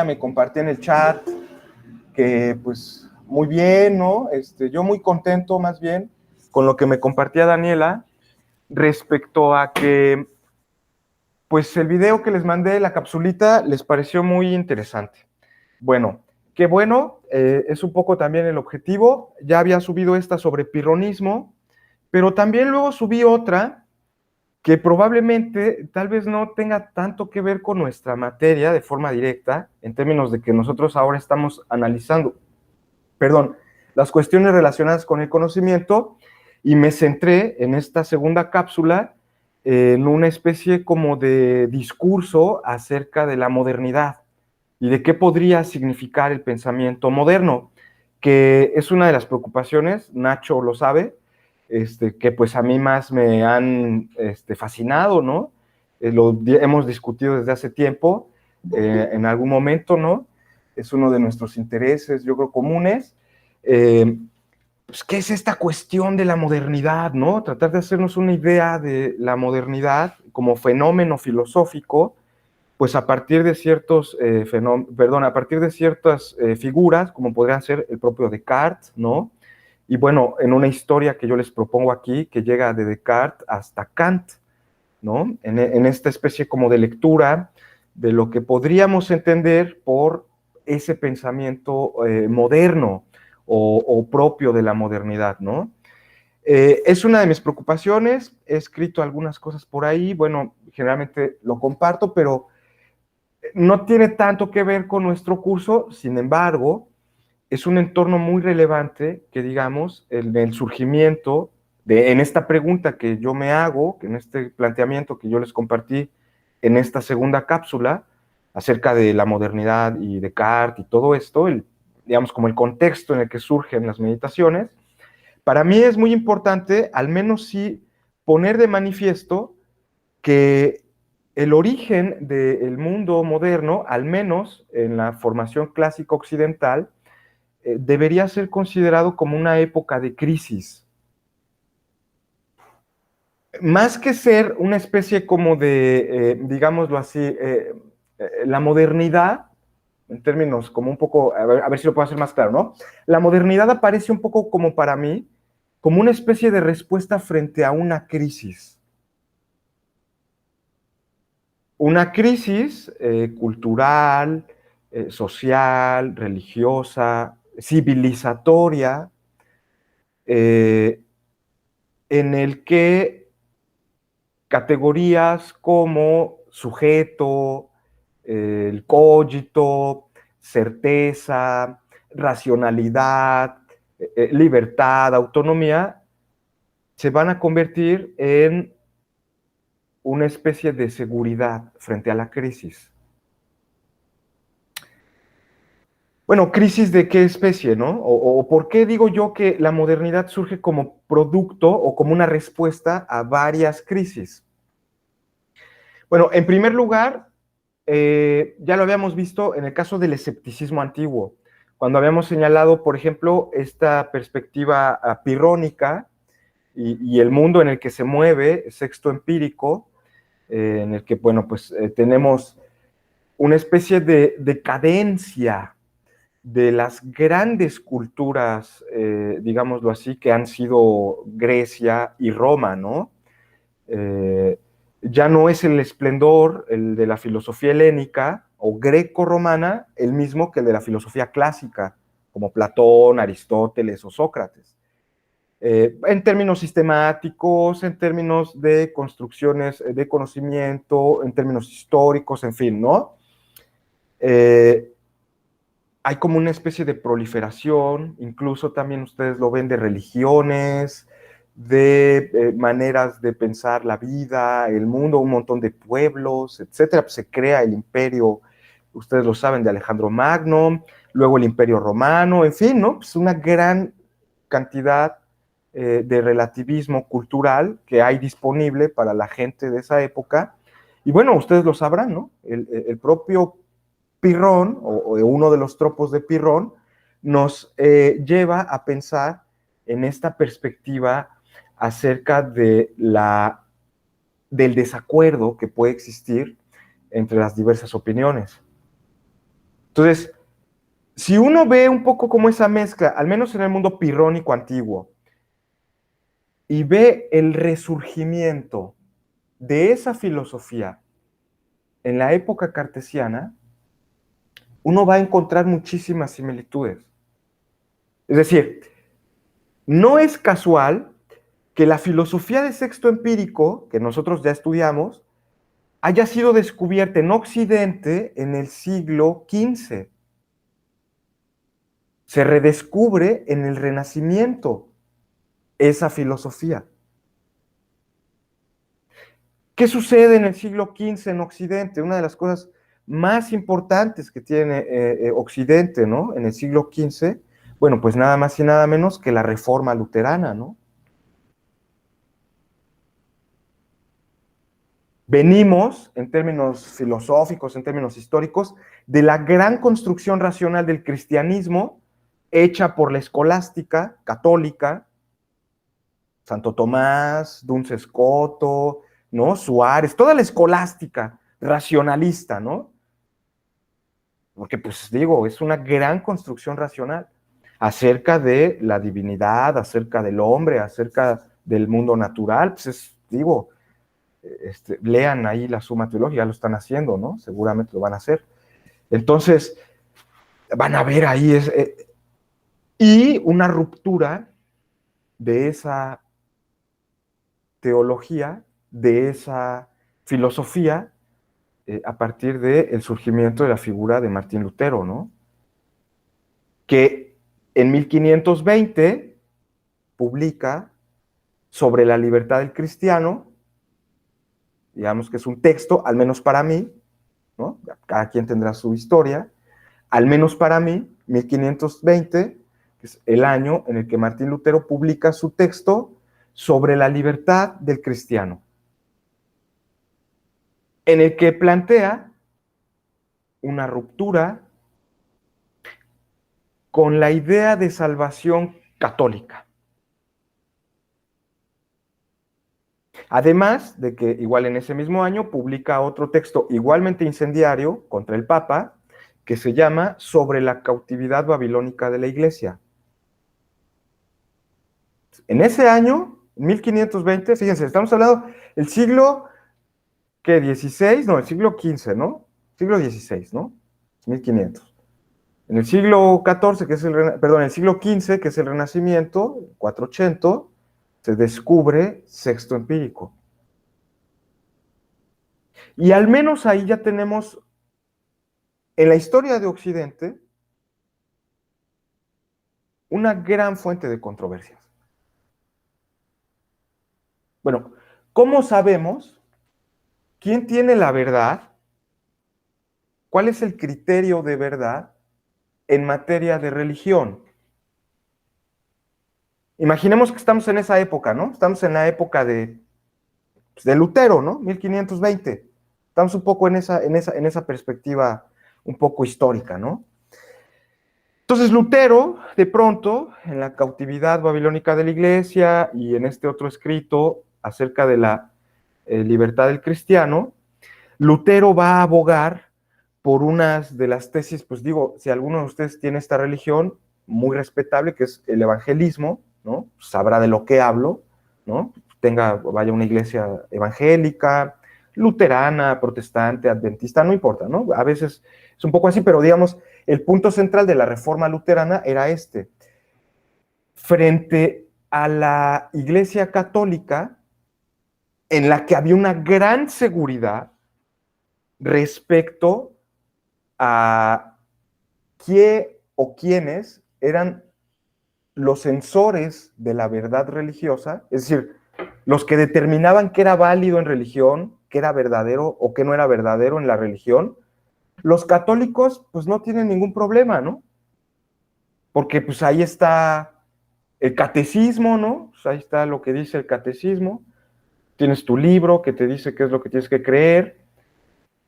me compartía en el chat que pues muy bien, ¿no? Yo muy contento más bien con lo que me compartía Daniela respecto a que pues el video que les mandé, la capsulita, les pareció muy interesante. Bueno, qué bueno, es un poco también el objetivo. Ya había subido esta sobre pirronismo, pero también luego subí otra que probablemente tal vez no tenga tanto que ver con nuestra materia de forma directa, en términos de que nosotros ahora estamos analizando, las cuestiones relacionadas con el conocimiento, y me centré en esta segunda cápsula en una especie como de discurso acerca de la modernidad y de qué podría significar el pensamiento moderno, que es una de las preocupaciones, Nacho lo sabe, que pues a mí más me han fascinado, ¿no? Hemos discutido desde hace tiempo, en algún momento, ¿no? Es uno de nuestros intereses, yo creo, comunes. Pues, ¿qué es esta cuestión de la modernidad, ¿no? Tratar de hacernos una idea de la modernidad como fenómeno filosófico, pues a partir de ciertos a partir de ciertas figuras, como podrían ser el propio Descartes, ¿no? Y bueno, en una historia que yo les propongo aquí, que llega de Descartes hasta Kant, ¿no? En esta especie como de lectura de lo que podríamos entender por ese pensamiento moderno o propio de la modernidad, ¿no? Es una de mis preocupaciones, he escrito algunas cosas por ahí, bueno, generalmente lo comparto, pero no tiene tanto que ver con nuestro curso, sin embargo, es un entorno muy relevante que, digamos, el surgimiento en esta pregunta que yo me hago, en este planteamiento que yo les compartí en esta segunda cápsula, acerca de la modernidad y Descartes y todo esto, digamos, como el contexto en el que surgen las meditaciones, para mí es muy importante, al menos sí, poner de manifiesto que el origen del mundo moderno, al menos en la formación clásica occidental, debería ser considerado como una época de crisis. Más que ser una especie como de, digámoslo así, la modernidad, en términos como un poco, a ver si lo puedo hacer más claro, ¿no? La modernidad aparece un poco como para mí, como una especie de respuesta frente a una crisis. Una crisis cultural, social, religiosa, civilizatoria, en el que categorías como sujeto, el cogito, certeza, racionalidad, libertad, autonomía, se van a convertir en una especie de seguridad frente a la crisis. Bueno, crisis de qué especie, ¿no? O por qué digo yo que la modernidad surge como producto o como una respuesta a varias crisis. Bueno, en primer lugar, ya lo habíamos visto en el caso del escepticismo antiguo, cuando habíamos señalado, por ejemplo, esta perspectiva pirrónica y el mundo en el que se mueve, sexto empírico, en el que, bueno, pues tenemos una especie de decadencia de las grandes culturas, digámoslo así, que han sido Grecia y Roma, ¿no? Ya no es el esplendor, el de la filosofía helénica o greco-romana, el mismo que el de la filosofía clásica, como Platón, Aristóteles o Sócrates. En términos sistemáticos, en términos de construcciones de conocimiento, en términos históricos, en fin, ¿no? Hay como una especie de proliferación, incluso también ustedes lo ven, de religiones, de maneras de pensar la vida, el mundo, un montón de pueblos, etcétera. Pues se crea el imperio, ustedes lo saben, de Alejandro Magno, luego el imperio romano, en fin, ¿no? Pues una gran cantidad de relativismo cultural que hay disponible para la gente de esa época. Y bueno, ustedes lo sabrán, ¿no? El propio Pirrón, o uno de los tropos de Pirrón, nos lleva a pensar en esta perspectiva acerca del desacuerdo que puede existir entre las diversas opiniones. Entonces, si uno ve un poco como esa mezcla, al menos en el mundo pirrónico antiguo, y ve el resurgimiento de esa filosofía en la época cartesiana, uno va a encontrar muchísimas similitudes. Es decir, no es casual que la filosofía de sexto empírico, que nosotros ya estudiamos, haya sido descubierta en Occidente en el siglo XV. Se redescubre en el Renacimiento esa filosofía. ¿Qué sucede en el siglo XV en Occidente? Una de las cosas más importantes que tiene Occidente, ¿no? En el siglo XV, bueno, pues nada más y nada menos que la reforma luterana, ¿no? Venimos, en términos filosóficos, en términos históricos, de la gran construcción racional del cristianismo hecha por la escolástica católica, Santo Tomás, Duns Scoto, ¿no? Suárez, toda la escolástica racionalista, ¿no? Porque, pues digo, es una gran construcción racional acerca de la divinidad, acerca del hombre, acerca del mundo natural, pues digo, lean ahí la Suma Teológica, ya lo están haciendo, ¿no? Seguramente lo van a hacer. Entonces, van a ver ahí, y una ruptura de esa teología, de esa filosofía, a partir del surgimiento de la figura de Martín Lutero, ¿no? Que en 1520 publica sobre la libertad del cristiano, digamos que es un texto, al menos para mí, ¿no? Cada quien tendrá su historia, al menos para mí, 1520, que es el año en el que Martín Lutero publica su texto sobre la libertad del cristiano, en el que plantea una ruptura con la idea de salvación católica. Además de que igual en ese mismo año publica otro texto igualmente incendiario contra el Papa, que se llama Sobre la cautividad babilónica de la Iglesia. En ese año, 1520, fíjense, estamos hablando del siglo, ¿qué? 16, no, el siglo XV, ¿no? Siglo XVI, ¿no? 1500. En el siglo XIV, que es perdón, en el siglo XV, que es el Renacimiento, 480, se descubre sexto empírico. Y al menos ahí ya tenemos, en la historia de Occidente, una gran fuente de controversias. Bueno, ¿cómo sabemos quién tiene la verdad? ¿Cuál es el criterio de verdad en materia de religión? Imaginemos que estamos en esa época, ¿no? Estamos en la época de Lutero, ¿no? 1520. Estamos un poco en esa perspectiva un poco histórica, ¿no? Entonces Lutero, de pronto, en la cautividad babilónica de la iglesia y en este otro escrito acerca de la libertad del cristiano, Lutero va a abogar por unas de las tesis, pues digo, si alguno de ustedes tiene esta religión, muy respetable, que es el evangelismo, ¿no? Sabrá de lo que hablo, ¿no? Vaya a una iglesia evangélica, luterana, protestante, adventista, no importa, ¿no? A veces es un poco así, pero digamos, el punto central de la reforma luterana era este. Frente a la iglesia católica, en la que había una gran seguridad respecto a quién o quiénes eran los censores de la verdad religiosa, es decir, los que determinaban qué era válido en religión, qué era verdadero o qué no era verdadero en la religión. Los católicos pues no tienen ningún problema, ¿no? Porque pues ahí está el catecismo, ¿no? Pues ahí está lo que dice el catecismo, tienes tu libro que te dice qué es lo que tienes que creer.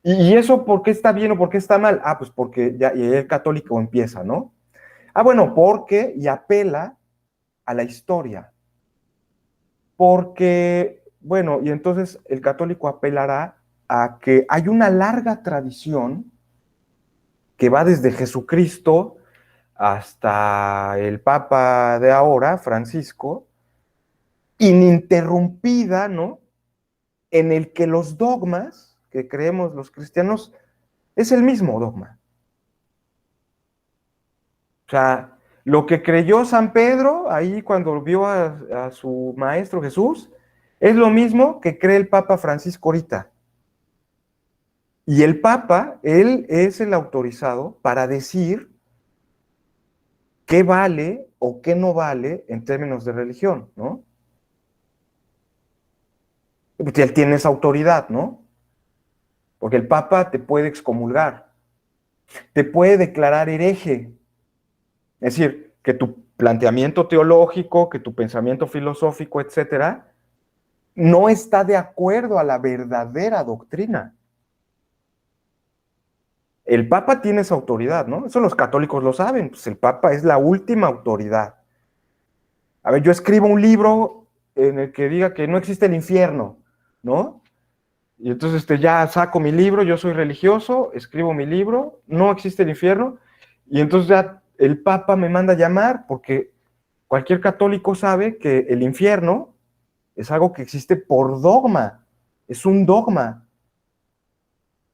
¿Y eso por qué está bien o por qué está mal? Ah, pues porque ya y el católico empieza, ¿no? Ah, bueno, porque, y apela a la historia. Porque, bueno, y entonces el católico apelará a que hay una larga tradición que va desde Jesucristo hasta el Papa de ahora, Francisco, ininterrumpida, ¿no? En el que los dogmas que creemos los cristianos es el mismo dogma. O sea, lo que creyó San Pedro ahí cuando vio a su maestro Jesús es lo mismo que cree el Papa Francisco ahorita. Y el Papa, él es el autorizado para decir qué vale o qué no vale en términos de religión, ¿no? Porque él tiene esa autoridad, ¿no? Porque el Papa te puede excomulgar, te puede declarar hereje. Es decir, que tu planteamiento teológico, que tu pensamiento filosófico, etcétera, no está de acuerdo a la verdadera doctrina. El Papa tiene esa autoridad, ¿no? Eso los católicos lo saben, pues el Papa es la última autoridad. A ver, yo escribo un libro en el que diga que no existe el infierno, ¿no? Y entonces ya saco mi libro, yo soy religioso, escribo mi libro, no existe el infierno, y entonces ya el Papa me manda a llamar porque cualquier católico sabe que el infierno es algo que existe por dogma, es un dogma.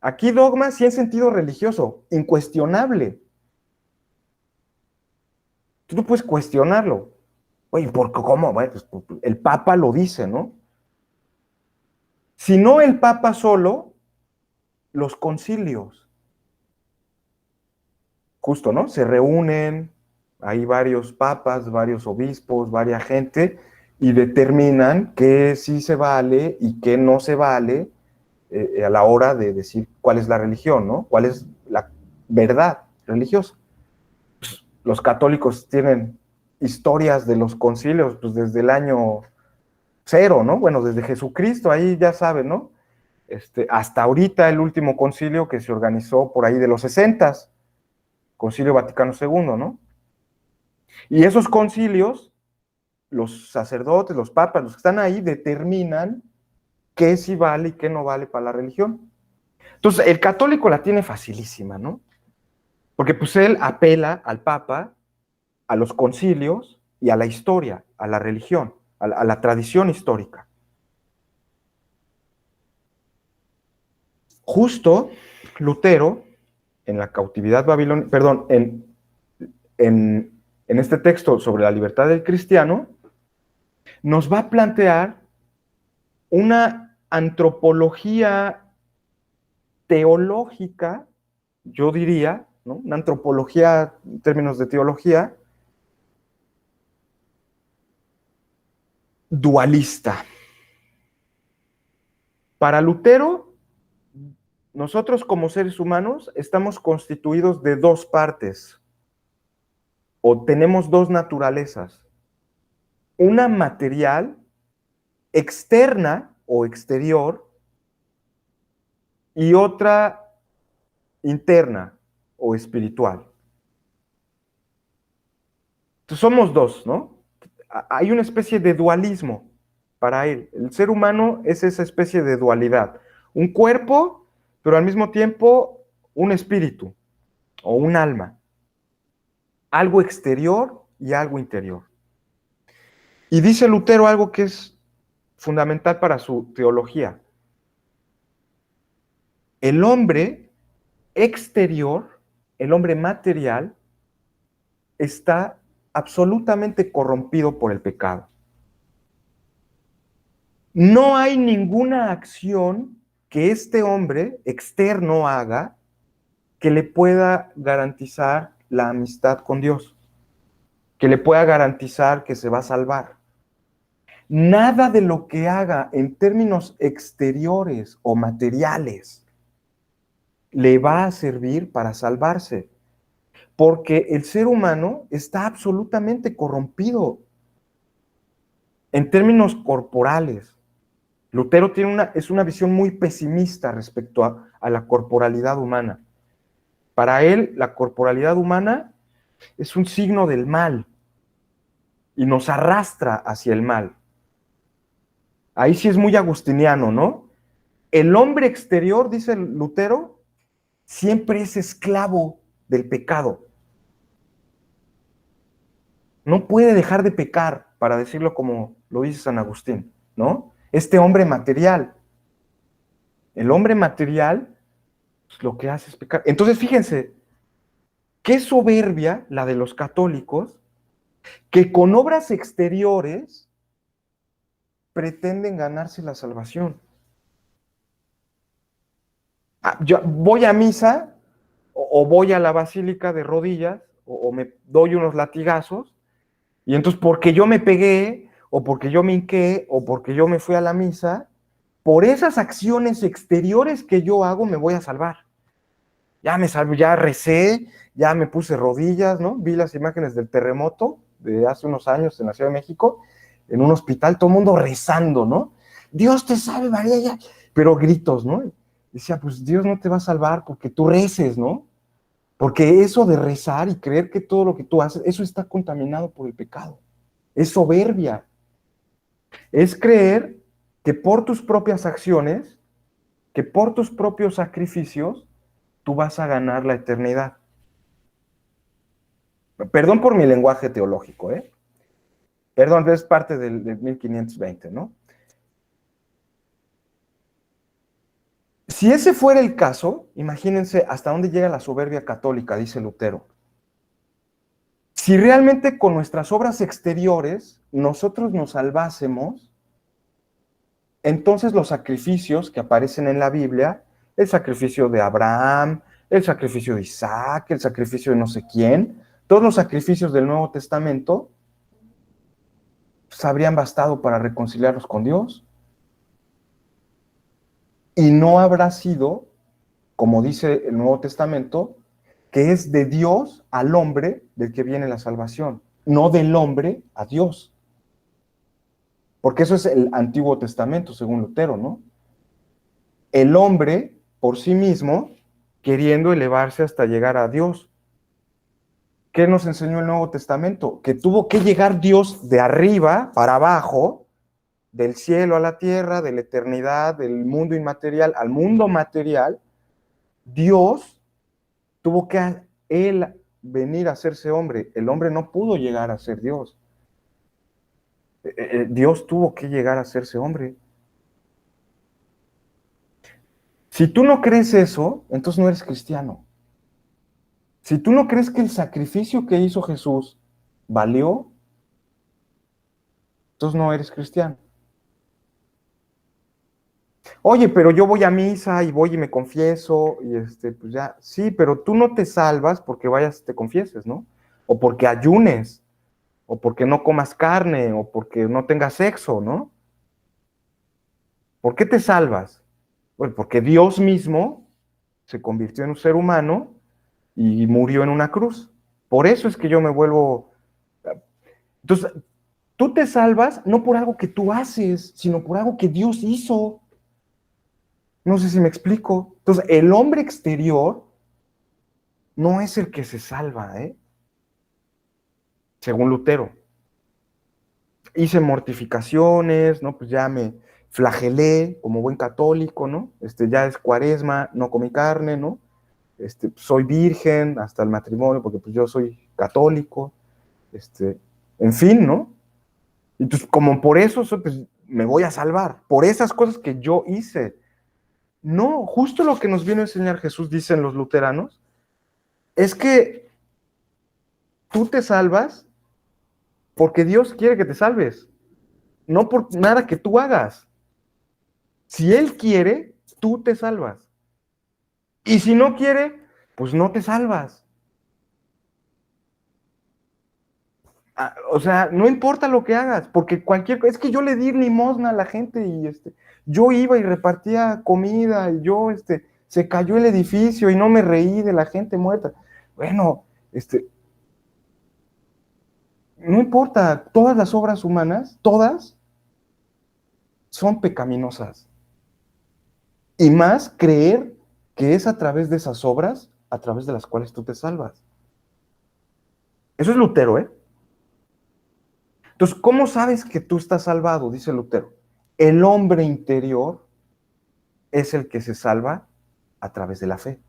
Aquí dogma sí en sentido religioso, incuestionable. Tú no puedes cuestionarlo. Oye, ¿por qué? ¿Cómo? Bueno, pues, el Papa lo dice, ¿no? Si no el Papa solo, los concilios, justo, ¿no? Se reúnen, hay varios papas, varios obispos, varias gente, y determinan qué sí se vale y qué no se vale a la hora de decir cuál es la religión, ¿no? Cuál es la verdad religiosa. Los católicos tienen historias de los concilios pues, desde el año cero, ¿no? Bueno, desde Jesucristo, ahí ya saben, ¿no? Hasta ahorita el último concilio que se organizó por ahí de los 60, Concilio Vaticano II, ¿no? Y esos concilios, los sacerdotes, los papas, los que están ahí, determinan qué sí vale y qué no vale para la religión. Entonces, el católico la tiene facilísima, ¿no? Porque pues él apela al papa, a los concilios y a la historia, a la religión, a la tradición histórica. Justo Lutero, en la cautividad babilónica, perdón, en este texto sobre la libertad del cristiano, nos va a plantear una antropología teológica, yo diría, ¿no? Una antropología en términos de teología, dualista. Para Lutero, nosotros como seres humanos estamos constituidos de dos partes, o tenemos dos naturalezas. Una material, externa o exterior, y otra interna o espiritual. Entonces somos dos, ¿no? Hay una especie de dualismo para él. El ser humano es esa especie de dualidad. Un cuerpo, pero al mismo tiempo un espíritu o un alma. Algo exterior y algo interior. Y dice Lutero algo que es fundamental para su teología. El hombre exterior, el hombre material, está absolutamente corrompido por el pecado. No hay ninguna acción que este hombre externo haga que le pueda garantizar la amistad con Dios, que le pueda garantizar que se va a salvar. Nada de lo que haga en términos exteriores o materiales le va a servir para salvarse, porque el ser humano está absolutamente corrompido en términos corporales. Lutero es una visión muy pesimista respecto a la corporalidad humana. Para él, la corporalidad humana es un signo del mal y nos arrastra hacia el mal. Ahí sí es muy agustiniano, ¿no? El hombre exterior, dice Lutero, siempre es esclavo del pecado. No puede dejar de pecar, para decirlo como lo dice San Agustín, ¿no? Este hombre material. El hombre material, pues, lo que hace es pecar. Entonces, fíjense, qué soberbia la de los católicos, que con obras exteriores pretenden ganarse la salvación. Yo voy a misa o voy a la basílica de rodillas o me doy unos latigazos y entonces porque yo me pegué o porque yo me hinqué o porque yo me fui a la misa, por esas acciones exteriores que yo hago me voy a salvar. Ya me salvo, ya recé, ya me puse rodillas, ¿no? Vi las imágenes del terremoto de hace unos años en la Ciudad de México, en un hospital, todo el mundo rezando, ¿no? Dios te salve, María, ya. Pero gritos, ¿no? Decía, pues Dios no te va a salvar porque tú reces, ¿no? Porque eso de rezar y creer que todo lo que tú haces, eso está contaminado por el pecado. Es soberbia. Es creer que por tus propias acciones, que por tus propios sacrificios, tú vas a ganar la eternidad. Perdón por mi lenguaje teológico, ¿eh? Perdón, es parte del 1520, ¿no? Si ese fuera el caso, imagínense hasta dónde llega la soberbia católica, dice Lutero. Si realmente con nuestras obras exteriores nosotros nos salvásemos, entonces los sacrificios que aparecen en la Biblia, el sacrificio de Abraham, el sacrificio de Isaac, el sacrificio de no sé quién, todos los sacrificios del Nuevo Testamento, pues, habrían bastado para reconciliarnos con Dios. Y no habrá sido, como dice el Nuevo Testamento, que es de Dios al hombre del que viene la salvación, no del hombre a Dios. Porque eso es el Antiguo Testamento, según Lutero, ¿no? El hombre por sí mismo queriendo elevarse hasta llegar a Dios. ¿Qué nos enseñó el Nuevo Testamento? Que tuvo que llegar Dios de arriba para abajo, del cielo a la tierra, de la eternidad, del mundo inmaterial al mundo material. Dios tuvo que él venir a hacerse hombre. El hombre no pudo llegar a ser Dios. Dios tuvo que llegar a hacerse hombre. Si tú no crees eso, entonces no eres cristiano. Si tú no crees que el sacrificio que hizo Jesús valió, entonces no eres cristiano. Oye, pero yo voy a misa y voy y me confieso y pues ya, sí, pero tú no te salvas porque vayas y te confieses, ¿no? O porque ayunes, o porque no comas carne, o porque no tengas sexo, ¿no? ¿Por qué te salvas? Bueno, porque Dios mismo se convirtió en un ser humano y murió en una cruz. Por eso es que yo me vuelvo... Entonces, tú te salvas no por algo que tú haces, sino por algo que Dios hizo. No sé si me explico. Entonces, el hombre exterior no es el que se salva, ¿eh? Según Lutero. Hice mortificaciones, ¿no? Pues ya me flagelé como buen católico, ¿no? Ya es cuaresma, no comí carne, ¿no? Soy virgen hasta el matrimonio, porque pues yo soy católico, en fin, ¿no? Y pues como por eso pues, me voy a salvar, por esas cosas que yo hice. No, justo lo que nos viene a enseñar Jesús, dicen los luteranos, es que tú te salvas porque Dios quiere que te salves, no por nada que tú hagas. Si Él quiere, tú te salvas. Y si no quiere, pues no te salvas. O sea, no importa lo que hagas, porque es que yo le di limosna a la gente y yo iba y repartía comida y se cayó el edificio y no me reí de la gente muerta. Bueno, no importa, todas las obras humanas, todas son pecaminosas. Y más creer que es a través de esas obras a través de las cuales tú te salvas. Eso es Lutero, ¿eh? Entonces, ¿cómo sabes que tú estás salvado? Dice Lutero. El hombre interior es el que se salva a través de la fe.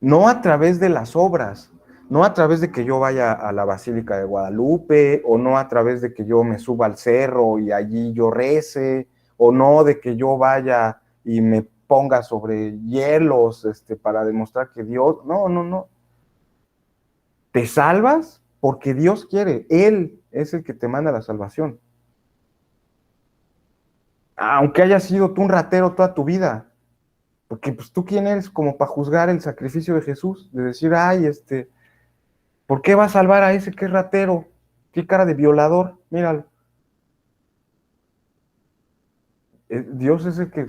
no a través de las obras, no a través de que yo vaya a la Basílica de Guadalupe, o no a través de que yo me suba al cerro y allí yo rece, o no de que yo vaya y me ponga sobre hielos para demostrar que Dios, no, no, no. Te salvas porque Dios quiere, Él es el que te manda la salvación. Aunque hayas sido tú un ratero toda tu vida, porque pues tú quién eres como para juzgar el sacrificio de Jesús, de decir, ay, ¿por qué va a salvar a ese que es ratero? Qué cara de violador, míralo. Dios es el que...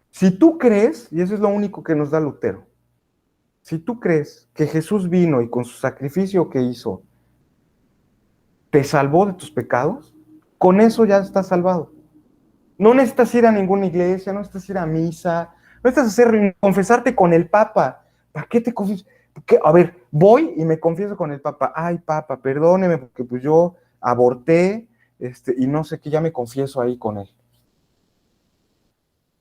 Si tú crees, y eso es lo único que nos da Lutero, si tú crees que Jesús vino y con su sacrificio que hizo, te salvó de tus pecados, con eso ya estás salvado. No necesitas ir a ninguna iglesia, no necesitas ir a misa, no necesitas confesarte con el Papa. ¿Para qué te confiesas? A ver, voy y me confieso con el Papa. Ay, Papa, perdóneme porque pues yo aborté y no sé qué, ya me confieso ahí con él.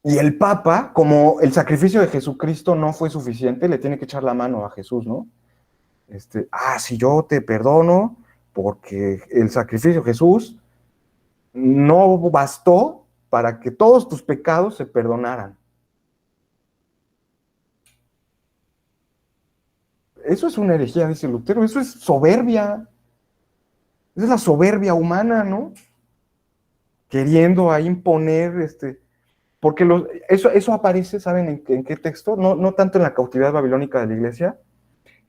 Y el Papa, como el sacrificio de Jesucristo no fue suficiente, le tiene que echar la mano a Jesús, ¿no? Si yo te perdono porque el sacrificio de Jesús no bastó para que todos tus pecados se perdonaran. Eso es una herejía, dice Lutero, eso es soberbia. Esa es la soberbia humana, ¿no? Queriendo ahí imponer, porque eso aparece, ¿saben en qué texto? No, no tanto en la cautividad babilónica de la iglesia,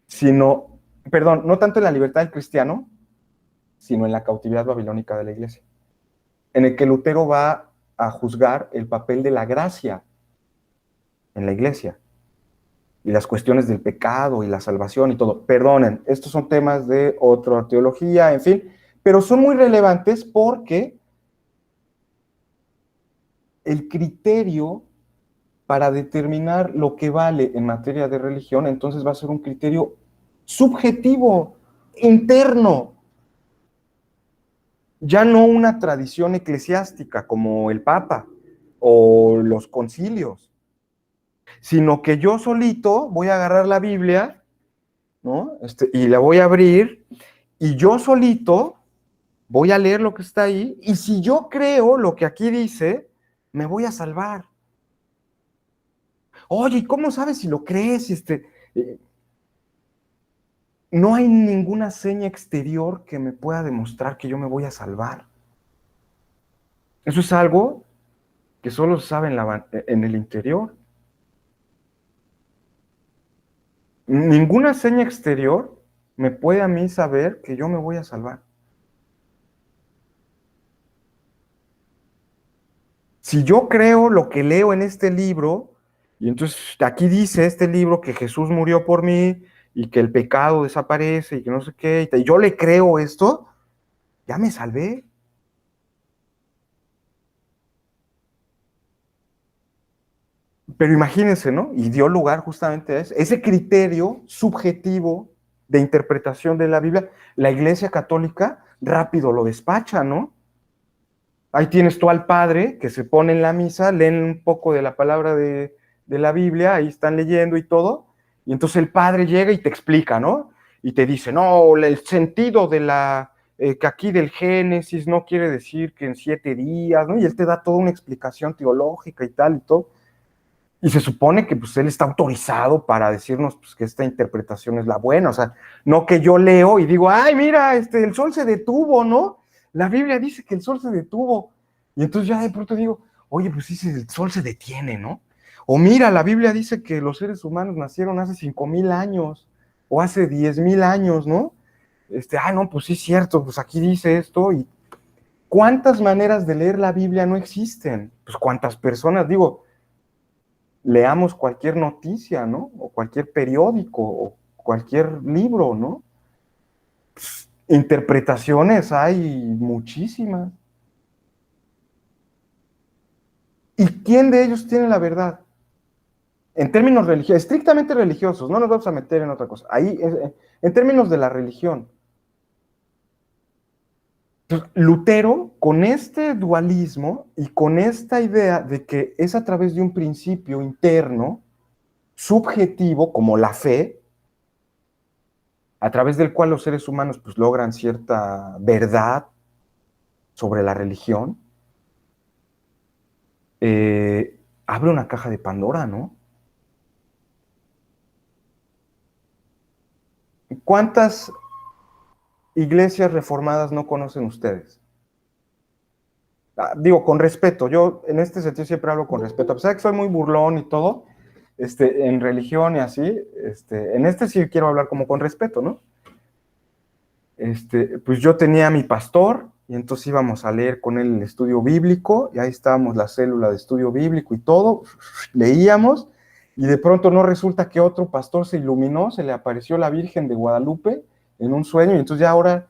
sino, perdón, no tanto en la libertad del cristiano, sino en la cautividad babilónica de la iglesia, en el que Lutero va a juzgar el papel de la gracia en la iglesia, y las cuestiones del pecado y la salvación y todo. Perdonen, estos son temas de otra teología, en fin, pero son muy relevantes porque el criterio para determinar lo que vale en materia de religión, entonces va a ser un criterio subjetivo, interno, ya no una tradición eclesiástica como el Papa o los concilios, sino que yo solito voy a agarrar la Biblia, ¿no? Y la voy a abrir, y yo solito voy a leer lo que está ahí, y si yo creo lo que aquí dice, me voy a salvar. Oye, ¿y cómo sabes si lo crees? No hay ninguna seña exterior que me pueda demostrar que yo me voy a salvar. Eso es algo que solo se sabe en el interior. Ninguna seña exterior me puede a mí saber que yo me voy a salvar. Si yo creo lo que leo en este libro, y entonces aquí dice este libro que Jesús murió por mí y que el pecado desaparece y que no sé qué, y yo le creo esto, ya me salvé. Pero imagínense, ¿no? Y dio lugar justamente a eso. Ese criterio subjetivo de interpretación de la Biblia, la Iglesia Católica rápido lo despacha, ¿no? Ahí tienes tú al padre que se pone en la misa, leen un poco de la palabra de la Biblia, ahí están leyendo y todo, y entonces el padre llega y te explica, ¿no? Y te dice, no, el sentido de que aquí del Génesis no quiere decir que en 7 días, ¿no? Y él te da toda una explicación teológica y tal y todo. Y se supone que pues él está autorizado para decirnos pues, que esta interpretación es la buena, o sea, no que yo leo y digo, ay, mira, el sol se detuvo, ¿no? La Biblia dice que el sol se detuvo. Y entonces ya de pronto digo, oye, pues sí, el sol se detiene, ¿no? O mira, la Biblia dice que los seres humanos nacieron hace 5,000 años o hace 10,000 años, ¿no? No, pues sí es cierto, pues aquí dice esto y ¿cuántas maneras de leer la Biblia no existen? Pues cuántas personas, digo, leamos cualquier noticia, ¿no? O cualquier periódico, o cualquier libro, ¿no? Pues, interpretaciones hay muchísimas. ¿Y quién de ellos tiene la verdad? En términos religiosos, estrictamente religiosos, no nos vamos a meter en otra cosa. Ahí, en términos de la religión. Entonces, Lutero, con este dualismo y con esta idea de que es a través de un principio interno, subjetivo, como la fe, a través del cual los seres humanos pues, logran cierta verdad sobre la religión, abre una caja de Pandora, ¿no? ¿Cuántas iglesias reformadas no conocen ustedes? Digo, con respeto, yo en este sentido siempre hablo con respeto, a pesar de que soy muy burlón y todo, en religión y así, en este sí quiero hablar como con respeto, ¿no? Pues yo tenía a mi pastor y entonces íbamos a leer con él el estudio bíblico y ahí estábamos la célula de estudio bíblico y todo, leíamos y de pronto no resulta que otro pastor se iluminó, se le apareció la Virgen de Guadalupe en un sueño y entonces ya ahora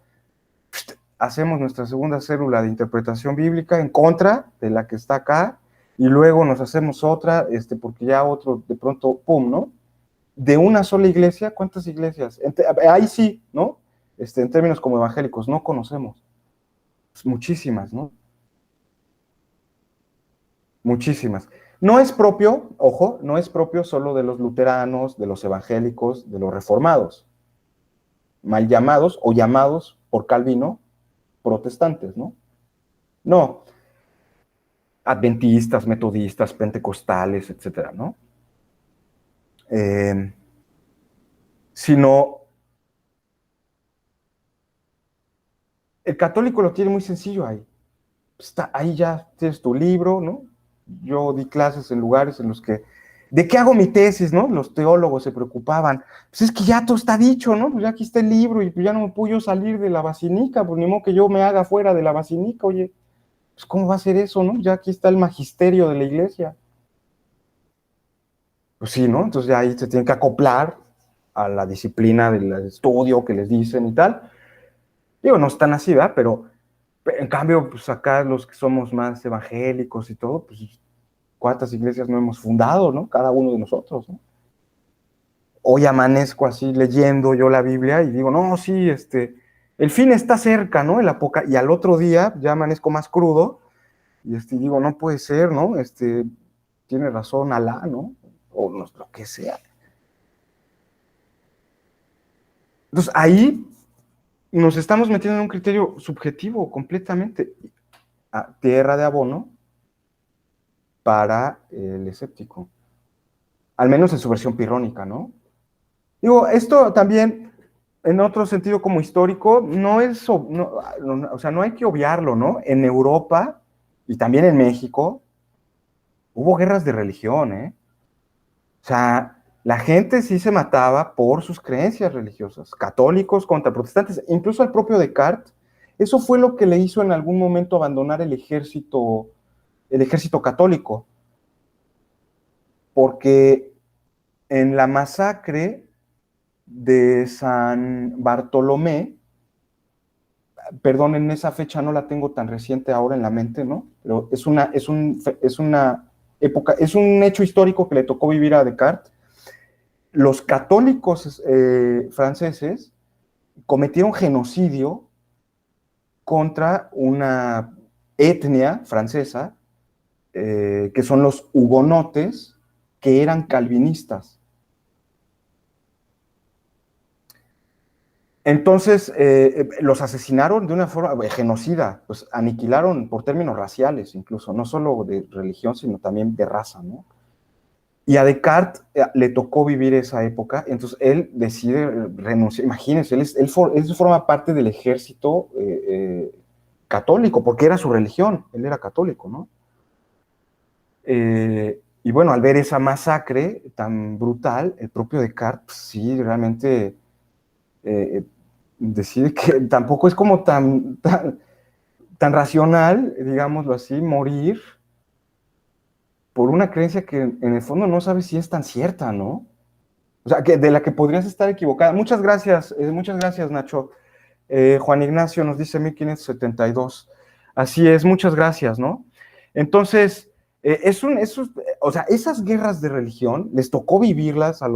hacemos nuestra segunda célula de interpretación bíblica en contra de la que está acá y luego nos hacemos otra, porque ya otro de pronto, pum, ¿no? De una sola iglesia, ¿cuántas iglesias? Ahí sí, ¿no? En términos como evangélicos, no conocemos. Pues muchísimas, ¿no? Muchísimas. No es propio, ojo, no es propio solo de los luteranos, de los evangélicos, de los reformados, mal llamados o llamados por Calvino protestantes, ¿no? No, adventistas, metodistas, pentecostales, etcétera, ¿no? Sino el católico lo tiene muy sencillo ahí. Está, ahí ya tienes tu libro, ¿no? Yo di clases en lugares en los que, ¿de qué hago mi tesis, no? Los teólogos se preocupaban. Pues es que ya todo está dicho, ¿no? Pues ya aquí está el libro y pues ya no me puedo yo salir de la basinica, pues ni modo que yo me haga fuera de la basinica, oye, pues ¿cómo va a ser eso, no? Ya aquí está el magisterio de la iglesia. Pues sí, ¿no? Entonces ya ahí se tienen que acoplar a la disciplina del estudio que les dicen y tal. Digo, no están así, ¿verdad? Pero en cambio, pues acá los que somos más evangélicos y todo, pues cuántas iglesias no hemos fundado, ¿no? Cada uno de nosotros, ¿no? Hoy amanezco así leyendo yo la Biblia y digo, no, sí, el fin está cerca, ¿no? Y al otro día ya amanezco más crudo y digo, no puede ser, ¿no? Tiene razón Alá, ¿no? O no, lo que sea. Entonces ahí nos estamos metiendo en un criterio subjetivo completamente. Tierra de abono para el escéptico. Al menos en su versión pirrónica, ¿no? Digo, esto también, en otro sentido como histórico, no es, no, o sea, no hay que obviarlo, ¿no? En Europa y también en México hubo guerras de religión, ¿eh? O sea, la gente sí se mataba por sus creencias religiosas, católicos contra protestantes, incluso al propio Descartes. Eso fue lo que le hizo en algún momento abandonar el ejército católico, porque en la masacre de San Bartolomé, perdonen, esa fecha no la tengo tan reciente ahora en la mente, ¿no? Pero es una época, es un hecho histórico que le tocó vivir a Descartes. Los católicos franceses cometieron genocidio contra una etnia francesa, que son los hugonotes, que eran calvinistas. Entonces, los asesinaron de una forma genocida, pues aniquilaron por términos raciales incluso, no solo de religión, sino también de raza, ¿no? Y a Descartes le tocó vivir esa época, entonces él decide renunciar, imagínense, él forma parte del ejército católico, porque era su religión, él era católico, ¿no? Y bueno, al ver esa masacre tan brutal, el propio Descartes, pues, sí, realmente decide que tampoco es como tan racional, digámoslo así, morir por una creencia que en el fondo no sabes si es tan cierta, ¿no? O sea, de la que podrías estar equivocada. Muchas gracias, Nacho. Juan Ignacio nos dice 1572. Así es, muchas gracias, ¿no? Entonces, o sea, esas guerras de religión les tocó vivirlas a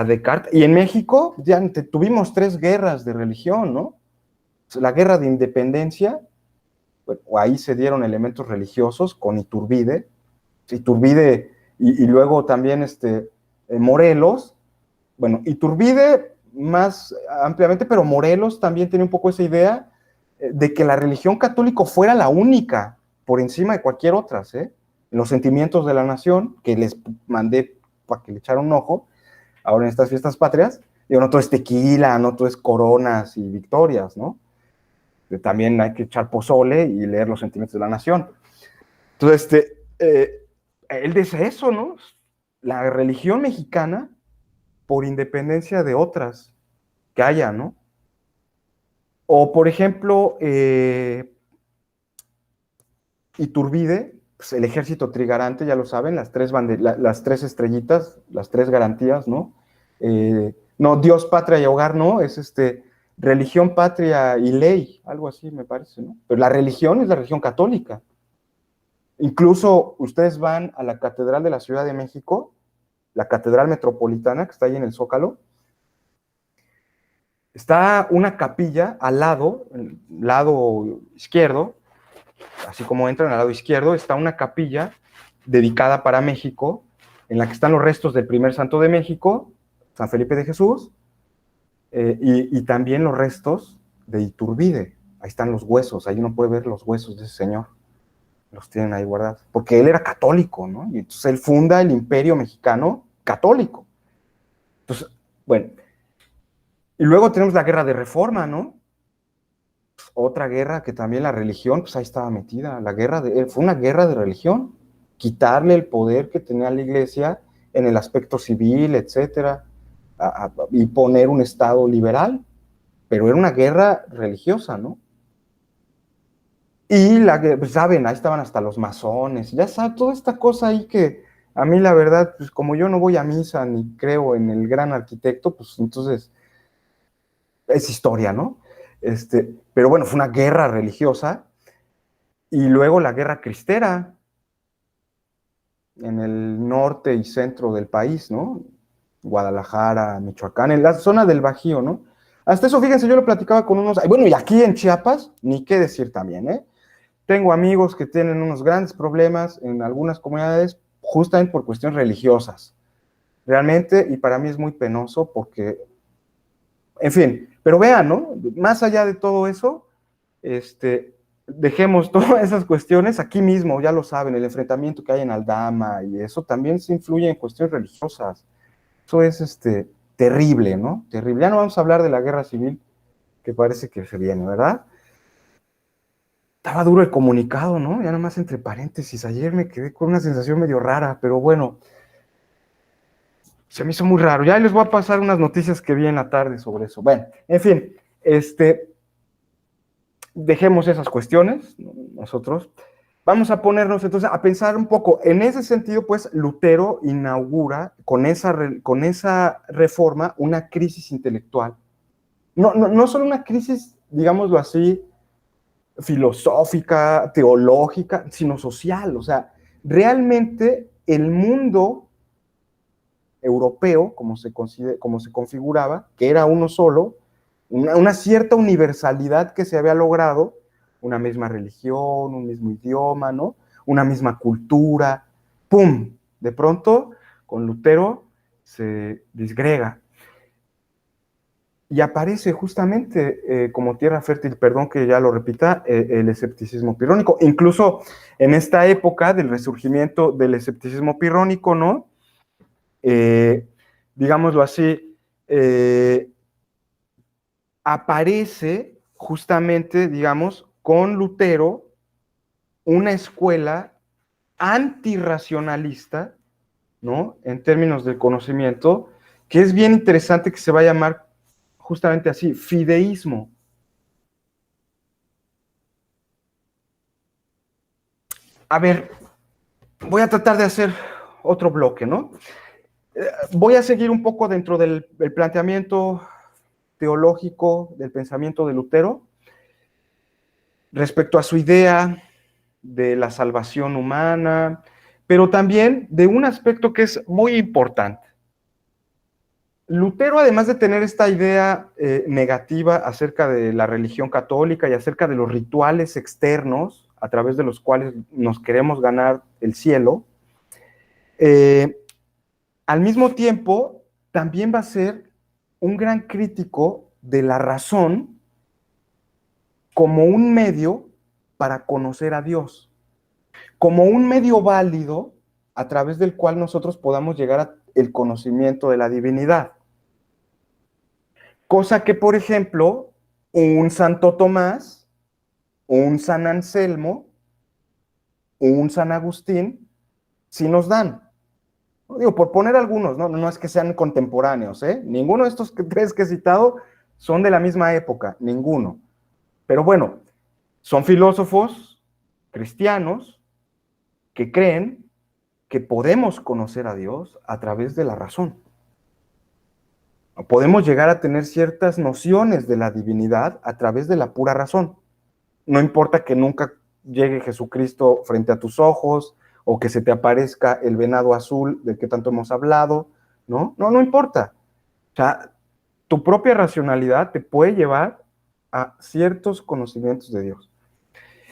Descartes. Y en México ya tuvimos 3 guerras de religión, ¿no? La guerra de independencia, bueno, ahí se dieron elementos religiosos con Iturbide, Iturbide y luego también Morelos. Bueno, Iturbide más ampliamente, pero Morelos también tiene un poco esa idea de que la religión católica fuera la única por encima de cualquier otra, en los sentimientos de la nación, que les mandé para que le echaran un ojo, ahora en estas fiestas patrias. Digo, no todo es tequila, no todo es coronas y victorias, ¿no? También hay que echar pozole y leer los sentimientos de la nación. Entonces, él dice eso, ¿no? La religión mexicana, por independencia de otras que haya, ¿no? O, por ejemplo, Iturbide, pues el ejército trigarante, ya lo saben, las tres estrellitas, las tres garantías, ¿no? No, Dios, patria y hogar, no, es religión, patria y ley, algo así me parece, ¿no? Pero la religión es la religión católica. Incluso ustedes van a la Catedral de la Ciudad de México, la Catedral Metropolitana, que está ahí en el Zócalo, está una capilla al lado, el lado izquierdo, así como entran al lado izquierdo, está una capilla dedicada para México, en la que están los restos del primer santo de México, San Felipe de Jesús, y también los restos de Iturbide. Ahí están los huesos, ahí uno puede ver los huesos de ese señor. Los tienen ahí guardados. Porque él era católico, ¿no? Y entonces él funda el Imperio Mexicano católico. Entonces, bueno. Y luego tenemos la Guerra de Reforma, ¿no? Pues, otra guerra que también la religión, pues ahí estaba metida. Fue una guerra de religión. Quitarle el poder que tenía la iglesia en el aspecto civil, etcétera, y poner un estado liberal. Pero era una guerra religiosa, ¿no? Y pues, saben, ahí estaban hasta los masones, ya saben, toda esta cosa ahí que a mí la verdad, pues como yo no voy a misa ni creo en el gran arquitecto, pues entonces es historia, ¿no? Pero bueno, fue una guerra religiosa y luego la guerra cristera en el norte y centro del país, ¿no? Guadalajara, Michoacán, en la zona del Bajío, ¿no? Hasta eso, fíjense, yo lo platicaba con unos, bueno, y aquí en Chiapas, ni qué decir también, ¿eh? Tengo amigos que tienen unos grandes problemas en algunas comunidades justamente por cuestiones religiosas. Realmente, y para mí es muy penoso porque, en fin, pero vean, ¿no? Más allá de todo eso, dejemos todas esas cuestiones aquí mismo, ya lo saben, el enfrentamiento que hay en Aldama y eso también se influye en cuestiones religiosas. Eso es terrible, ¿no? Terrible. Ya no vamos a hablar de la guerra civil, que parece que se viene, ¿verdad? Estaba duro el comunicado, ¿no? Ya nomás entre paréntesis, ayer me quedé con una sensación medio rara, pero bueno, se me hizo muy raro. Ya les voy a pasar unas noticias que vi en la tarde sobre eso. Bueno, en fin, dejemos esas cuestiones, nosotros. Vamos a ponernos entonces a pensar un poco. En ese sentido, pues, Lutero inaugura con esa reforma una crisis intelectual. No solo una crisis, digámoslo así, filosófica, teológica, sino social. O sea, realmente el mundo europeo, como se configuraba, que era uno solo, una cierta universalidad que se había logrado, una misma religión, un mismo idioma, ¿no? Una misma cultura, ¡pum! De pronto, con Lutero se disgrega. Y aparece justamente como tierra fértil, perdón que ya lo repita, el escepticismo pirrónico. Incluso en esta época del resurgimiento del escepticismo pirrónico, ¿no? Digámoslo así, aparece justamente, digamos, con Lutero, una escuela antirracionalista, ¿no? En términos del conocimiento, que es bien interesante, que se va a llamar justamente así, fideísmo. A ver, voy a tratar de hacer otro bloque, ¿no? Voy a seguir un poco dentro del planteamiento teológico del pensamiento de Lutero respecto a su idea de la salvación humana, pero también de un aspecto que es muy importante. Lutero, además de tener esta idea negativa acerca de la religión católica y acerca de los rituales externos a través de los cuales nos queremos ganar el cielo, Eh, Al mismo tiempo, también va a ser un gran crítico de la razón como un medio para conocer a Dios, como un medio válido a través del cual nosotros podamos llegar al conocimiento de la divinidad. Cosa que, por ejemplo, un Santo Tomás, un San Anselmo, un San Agustín, sí nos dan. Digo, por poner algunos, no es que sean contemporáneos, ¿eh? Ninguno de estos tres que he citado son de la misma época, ninguno. Pero bueno, son filósofos cristianos que creen que podemos conocer a Dios a través de la razón. Podemos llegar a tener ciertas nociones de la divinidad a través de la pura razón. No importa que nunca llegue Jesucristo frente a tus ojos o que se te aparezca el venado azul del que tanto hemos hablado, ¿no? No importa. O sea, tu propia racionalidad te puede llevar a ciertos conocimientos de Dios.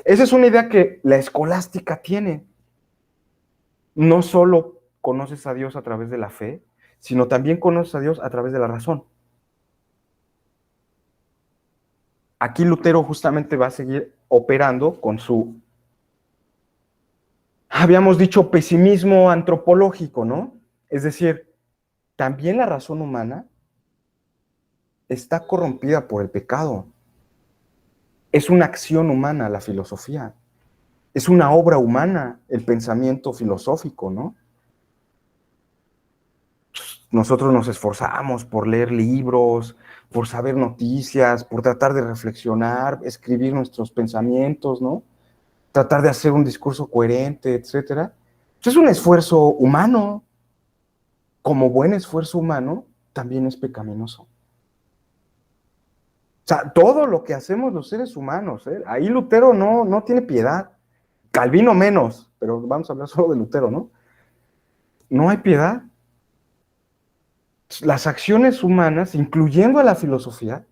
Esa es una idea que la escolástica tiene. No solo conoces a Dios a través de la fe, sino también conoces a Dios a través de la razón. Aquí Lutero justamente va a seguir operando con su, habíamos dicho, pesimismo antropológico, ¿no? Es decir, también la razón humana está corrompida por el pecado. Es una acción humana la filosofía. Es una obra humana el pensamiento filosófico, ¿no? Nosotros nos esforzamos por leer libros, por saber noticias, por tratar de reflexionar, escribir nuestros pensamientos, ¿no? Tratar de hacer un discurso coherente, etcétera. Es un esfuerzo humano. Como buen esfuerzo humano, también es pecaminoso. O sea, todo lo que hacemos los seres humanos, ¿eh? Ahí Lutero no tiene piedad. Calvino menos, pero vamos a hablar solo de Lutero, ¿no? No hay piedad. Las acciones humanas, incluyendo a la filosofía,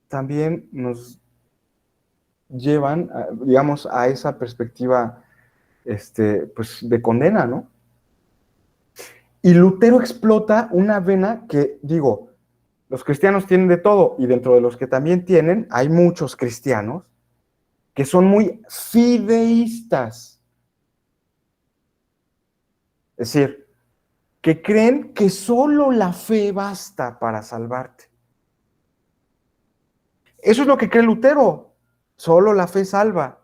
también nos llevan, digamos, a esa perspectiva pues, de condena, ¿no? Y Lutero explota una vena que, digo, los cristianos tienen de todo, y dentro de los que también tienen, hay muchos cristianos que son muy fideístas. Es decir, que creen que solo la fe basta para salvarte. Eso es lo que cree Lutero. Solo la fe salva.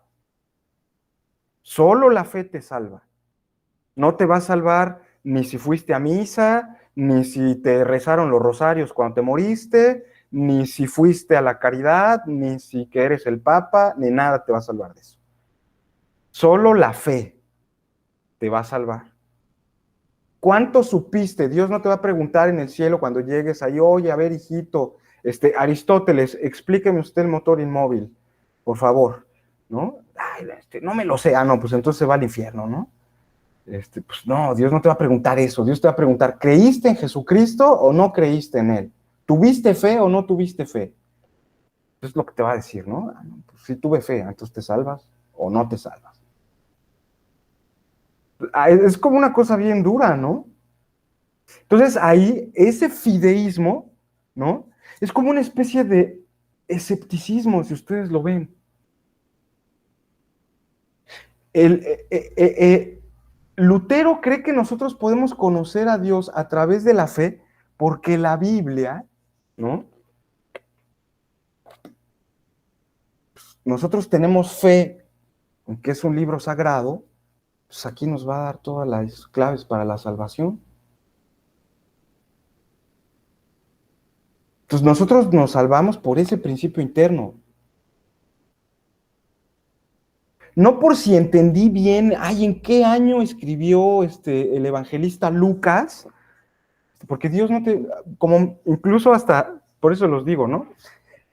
Solo la fe te salva. No te va a salvar ni si fuiste a misa, ni si te rezaron los rosarios cuando te moriste, ni si fuiste a la caridad, ni si que eres el papa, ni nada te va a salvar de eso. Solo la fe te va a salvar. ¿Cuánto supiste? Dios no te va a preguntar en el cielo cuando llegues ahí, oye, a ver, hijito, Aristóteles, explíqueme usted el motor inmóvil, por favor, ¿no? Ay, no me lo sé, no, pues entonces se va al infierno, ¿no? Pues no, Dios no te va a preguntar eso, Dios te va a preguntar, ¿creíste en Jesucristo o no creíste en Él? ¿Tuviste fe o no tuviste fe? Eso es lo que te va a decir, ¿no? Pues si tuve fe, entonces te salvas o no te salvas. Es como una cosa bien dura, ¿no? Entonces ahí ese fideísmo, ¿no? Es como una especie de escepticismo, si ustedes lo ven. Lutero cree que nosotros podemos conocer a Dios a través de la fe porque la Biblia, ¿no? Nosotros tenemos fe en que es un libro sagrado, pues aquí nos va a dar todas las claves para la salvación. Entonces nosotros nos salvamos por ese principio interno. No por si entendí bien, ¿en qué año escribió el evangelista Lucas? Porque Dios no te, como incluso hasta, por eso los digo, ¿no?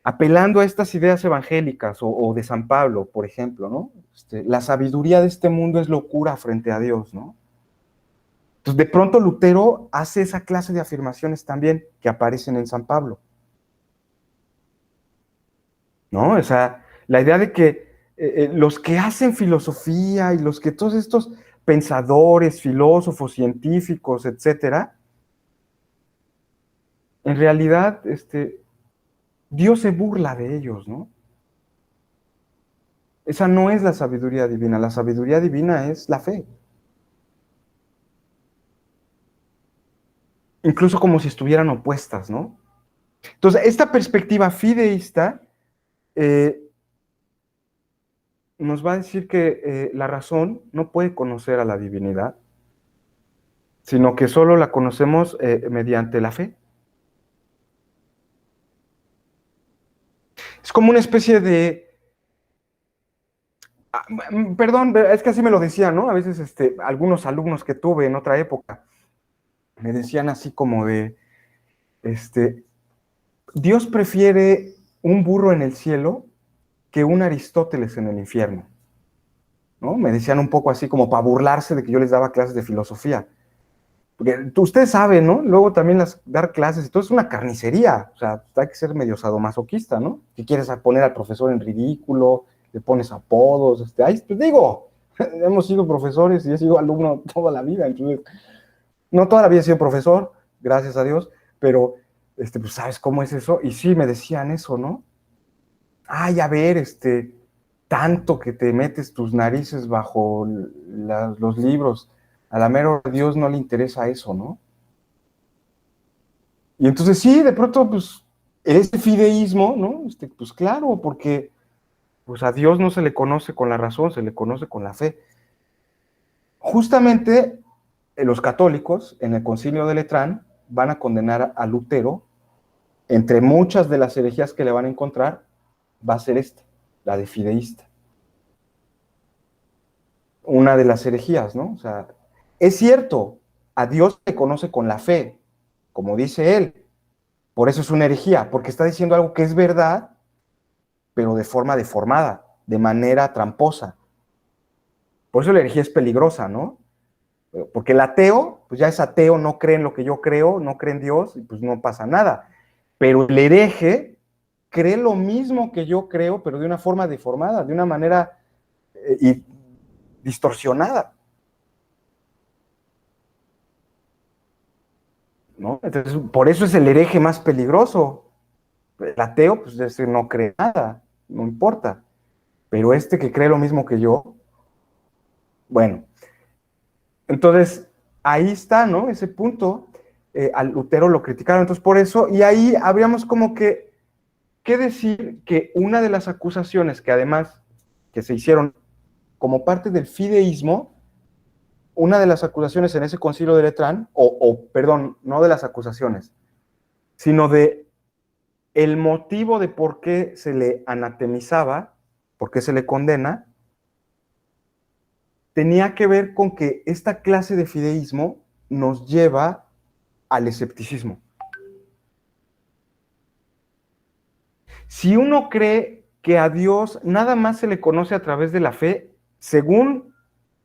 Apelando a estas ideas evangélicas o de San Pablo, por ejemplo, ¿no? La sabiduría de este mundo es locura frente a Dios, ¿no? Entonces, de pronto Lutero hace esa clase de afirmaciones también que aparecen en San Pablo, ¿no? O sea, la idea de que los que hacen filosofía y los que todos estos pensadores, filósofos, científicos, etcétera, en realidad, Dios se burla de ellos, ¿no? Esa no es la sabiduría divina. La sabiduría divina es la fe. Incluso como si estuvieran opuestas, ¿no? Entonces, esta perspectiva fideísta nos va a decir que la razón no puede conocer a la divinidad, sino que solo la conocemos mediante la fe. Es como una especie de... perdón, es que así me lo decían, ¿no? A veces algunos alumnos que tuve en otra época me decían así como de, Dios prefiere un burro en el cielo que un Aristóteles en el infierno, ¿no? Me decían un poco así como para burlarse de que yo les daba clases de filosofía. Porque ustedes saben, ¿no? Luego también dar clases y todo es una carnicería. O sea, hay que ser medio sadomasoquista, ¿no? Si quieres poner al profesor en ridículo, le pones apodos, ahí te digo, hemos sido profesores y he sido alumno toda la vida, entonces, no toda la vida he sido profesor, gracias a Dios, pero, pues, ¿sabes cómo es eso? Y sí, me decían eso, ¿no? Ay, a ver, tanto que te metes tus narices bajo los libros, a la mera Dios no le interesa eso, ¿no? Y entonces sí, de pronto, pues, ese fideísmo, ¿no? Pues claro, porque pues a Dios no se le conoce con la razón, se le conoce con la fe. Justamente los católicos en el Concilio de Letrán van a condenar a Lutero, entre muchas de las herejías que le van a encontrar, va a ser la de fideísta. Una de las herejías, ¿no? O sea, es cierto, a Dios se conoce con la fe, como dice él, por eso es una herejía, porque está diciendo algo que es verdad, pero de forma deformada, de manera tramposa. Por eso la herejía es peligrosa, ¿no? Porque el ateo, pues ya es ateo, no cree en lo que yo creo, no cree en Dios, y pues no pasa nada. Pero el hereje cree lo mismo que yo creo, pero de una forma deformada, de una manera y distorsionada, ¿no? Entonces, por eso es el hereje más peligroso. El ateo, pues ese no cree nada, no importa. Pero que cree lo mismo que yo, bueno, entonces ahí está, ¿no? Ese punto, al Lutero lo criticaron, entonces por eso, y ahí habríamos como que decir que una de las acusaciones que además que se hicieron como parte del fideísmo, una de las acusaciones en ese concilio de Letrán, perdón, no de las acusaciones, sino de el motivo de por qué se le anatemizaba, por qué se le condena, tenía que ver con que esta clase de fideísmo nos lleva al escepticismo. Si uno cree que a Dios nada más se le conoce a través de la fe, según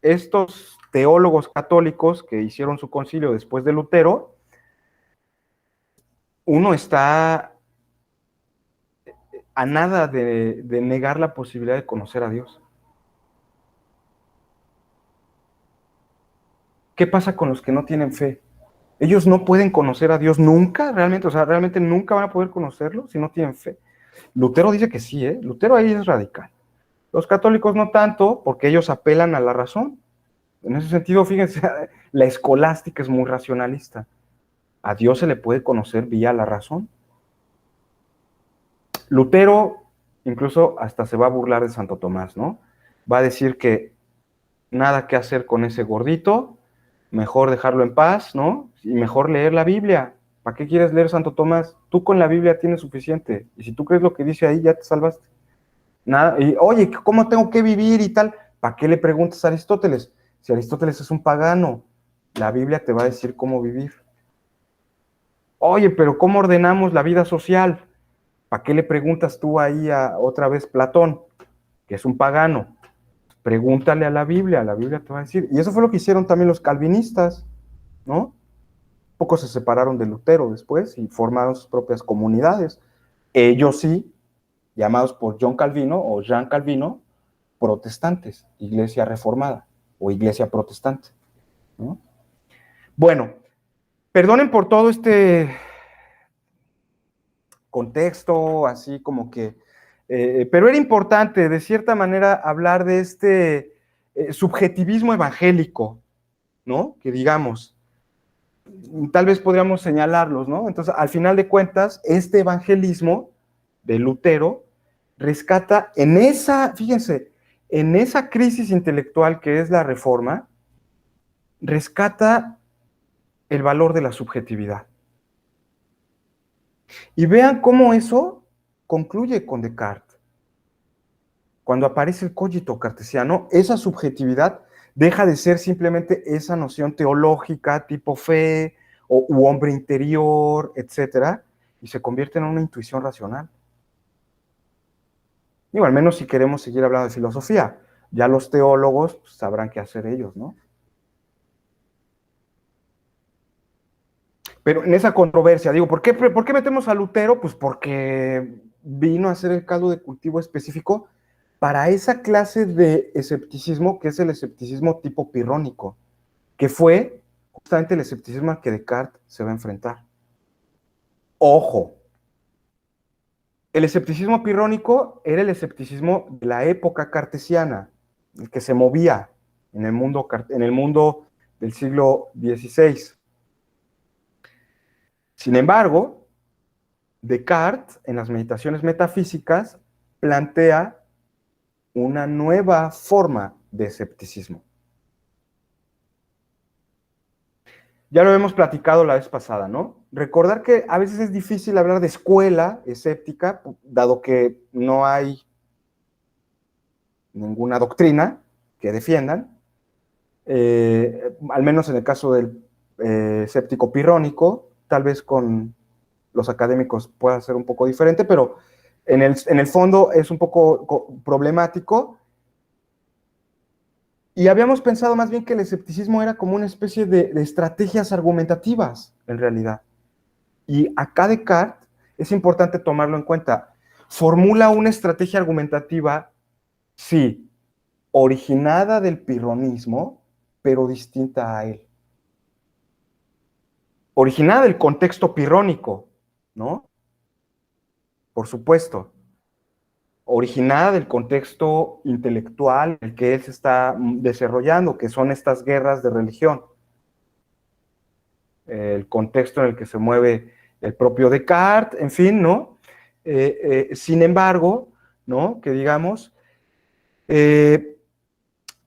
estos teólogos católicos que hicieron su concilio después de Lutero, uno está a nada de negar la posibilidad de conocer a Dios. ¿Qué pasa con los que no tienen fe? Ellos no pueden conocer a Dios nunca, realmente, o sea, realmente nunca van a poder conocerlo si no tienen fe. Lutero dice que sí, ¿eh? Lutero ahí es radical. Los católicos no tanto, porque ellos apelan a la razón. En ese sentido, fíjense, la escolástica es muy racionalista. A Dios se le puede conocer vía la razón. Lutero incluso hasta se va a burlar de Santo Tomás, ¿no? Va a decir que nada que hacer con ese gordito, mejor dejarlo en paz, ¿no? Y mejor leer la Biblia. ¿Para qué quieres leer Santo Tomás? Tú con la Biblia tienes suficiente. Y si tú crees lo que dice ahí, ya te salvaste. Nada, y oye, ¿cómo tengo que vivir y tal? ¿Para qué le preguntas a Aristóteles? Si Aristóteles es un pagano, la Biblia te va a decir cómo vivir. Oye, pero ¿cómo ordenamos la vida social? ¿Para qué le preguntas tú ahí a otra vez Platón, que es un pagano? Pregúntale a la Biblia te va a decir. Y eso fue lo que hicieron también los calvinistas, ¿no? Pocos se separaron de Lutero después y formaron sus propias comunidades. Ellos sí, llamados por John Calvino o Jean Calvino, protestantes, iglesia reformada o iglesia protestante, ¿no? Bueno, perdonen por todo este contexto, así como que, pero era importante, de cierta manera, hablar de este subjetivismo evangélico, ¿no? Que digamos, tal vez podríamos señalarlos, ¿no? Entonces, al final de cuentas, este evangelismo de Lutero rescata en esa, fíjense, en esa crisis intelectual que es la Reforma, rescata el valor de la subjetividad. Y vean cómo eso concluye con Descartes. Cuando aparece el cogito cartesiano, esa subjetividad deja de ser simplemente esa noción teológica tipo fe u hombre interior, etcétera, y se convierte en una intuición racional. Digo, al menos si queremos seguir hablando de filosofía, ya los teólogos pues, sabrán qué hacer ellos, ¿no? Pero en esa controversia, digo, ¿por qué metemos a Lutero? Pues porque vino a hacer el caldo de cultivo específico para esa clase de escepticismo que es el escepticismo tipo pirrónico, que fue justamente el escepticismo al que Descartes se va a enfrentar. Ojo, el escepticismo pirrónico era el escepticismo de la época cartesiana, el que se movía en el mundo del siglo XVI. Sin embargo, Descartes, en las meditaciones metafísicas, plantea una nueva forma de escepticismo. Ya lo hemos platicado la vez pasada, ¿no? Recordar que a veces es difícil hablar de escuela escéptica, dado que no hay ninguna doctrina que defiendan, al menos en el caso del escéptico pirrónico, tal vez con los académicos pueda ser un poco diferente, pero en el fondo es un poco problemático. Y habíamos pensado más bien que el escepticismo era como una especie de estrategias argumentativas, en realidad. Y acá Descartes, es importante tomarlo en cuenta, formula una estrategia argumentativa, sí, originada del pirronismo, pero distinta a él. Originada del contexto pirrónico, ¿no? Por supuesto. Originada del contexto intelectual en el que él se está desarrollando, que son estas guerras de religión. El contexto en el que se mueve el propio Descartes, en fin, ¿no? Sin embargo, ¿no? Que digamos,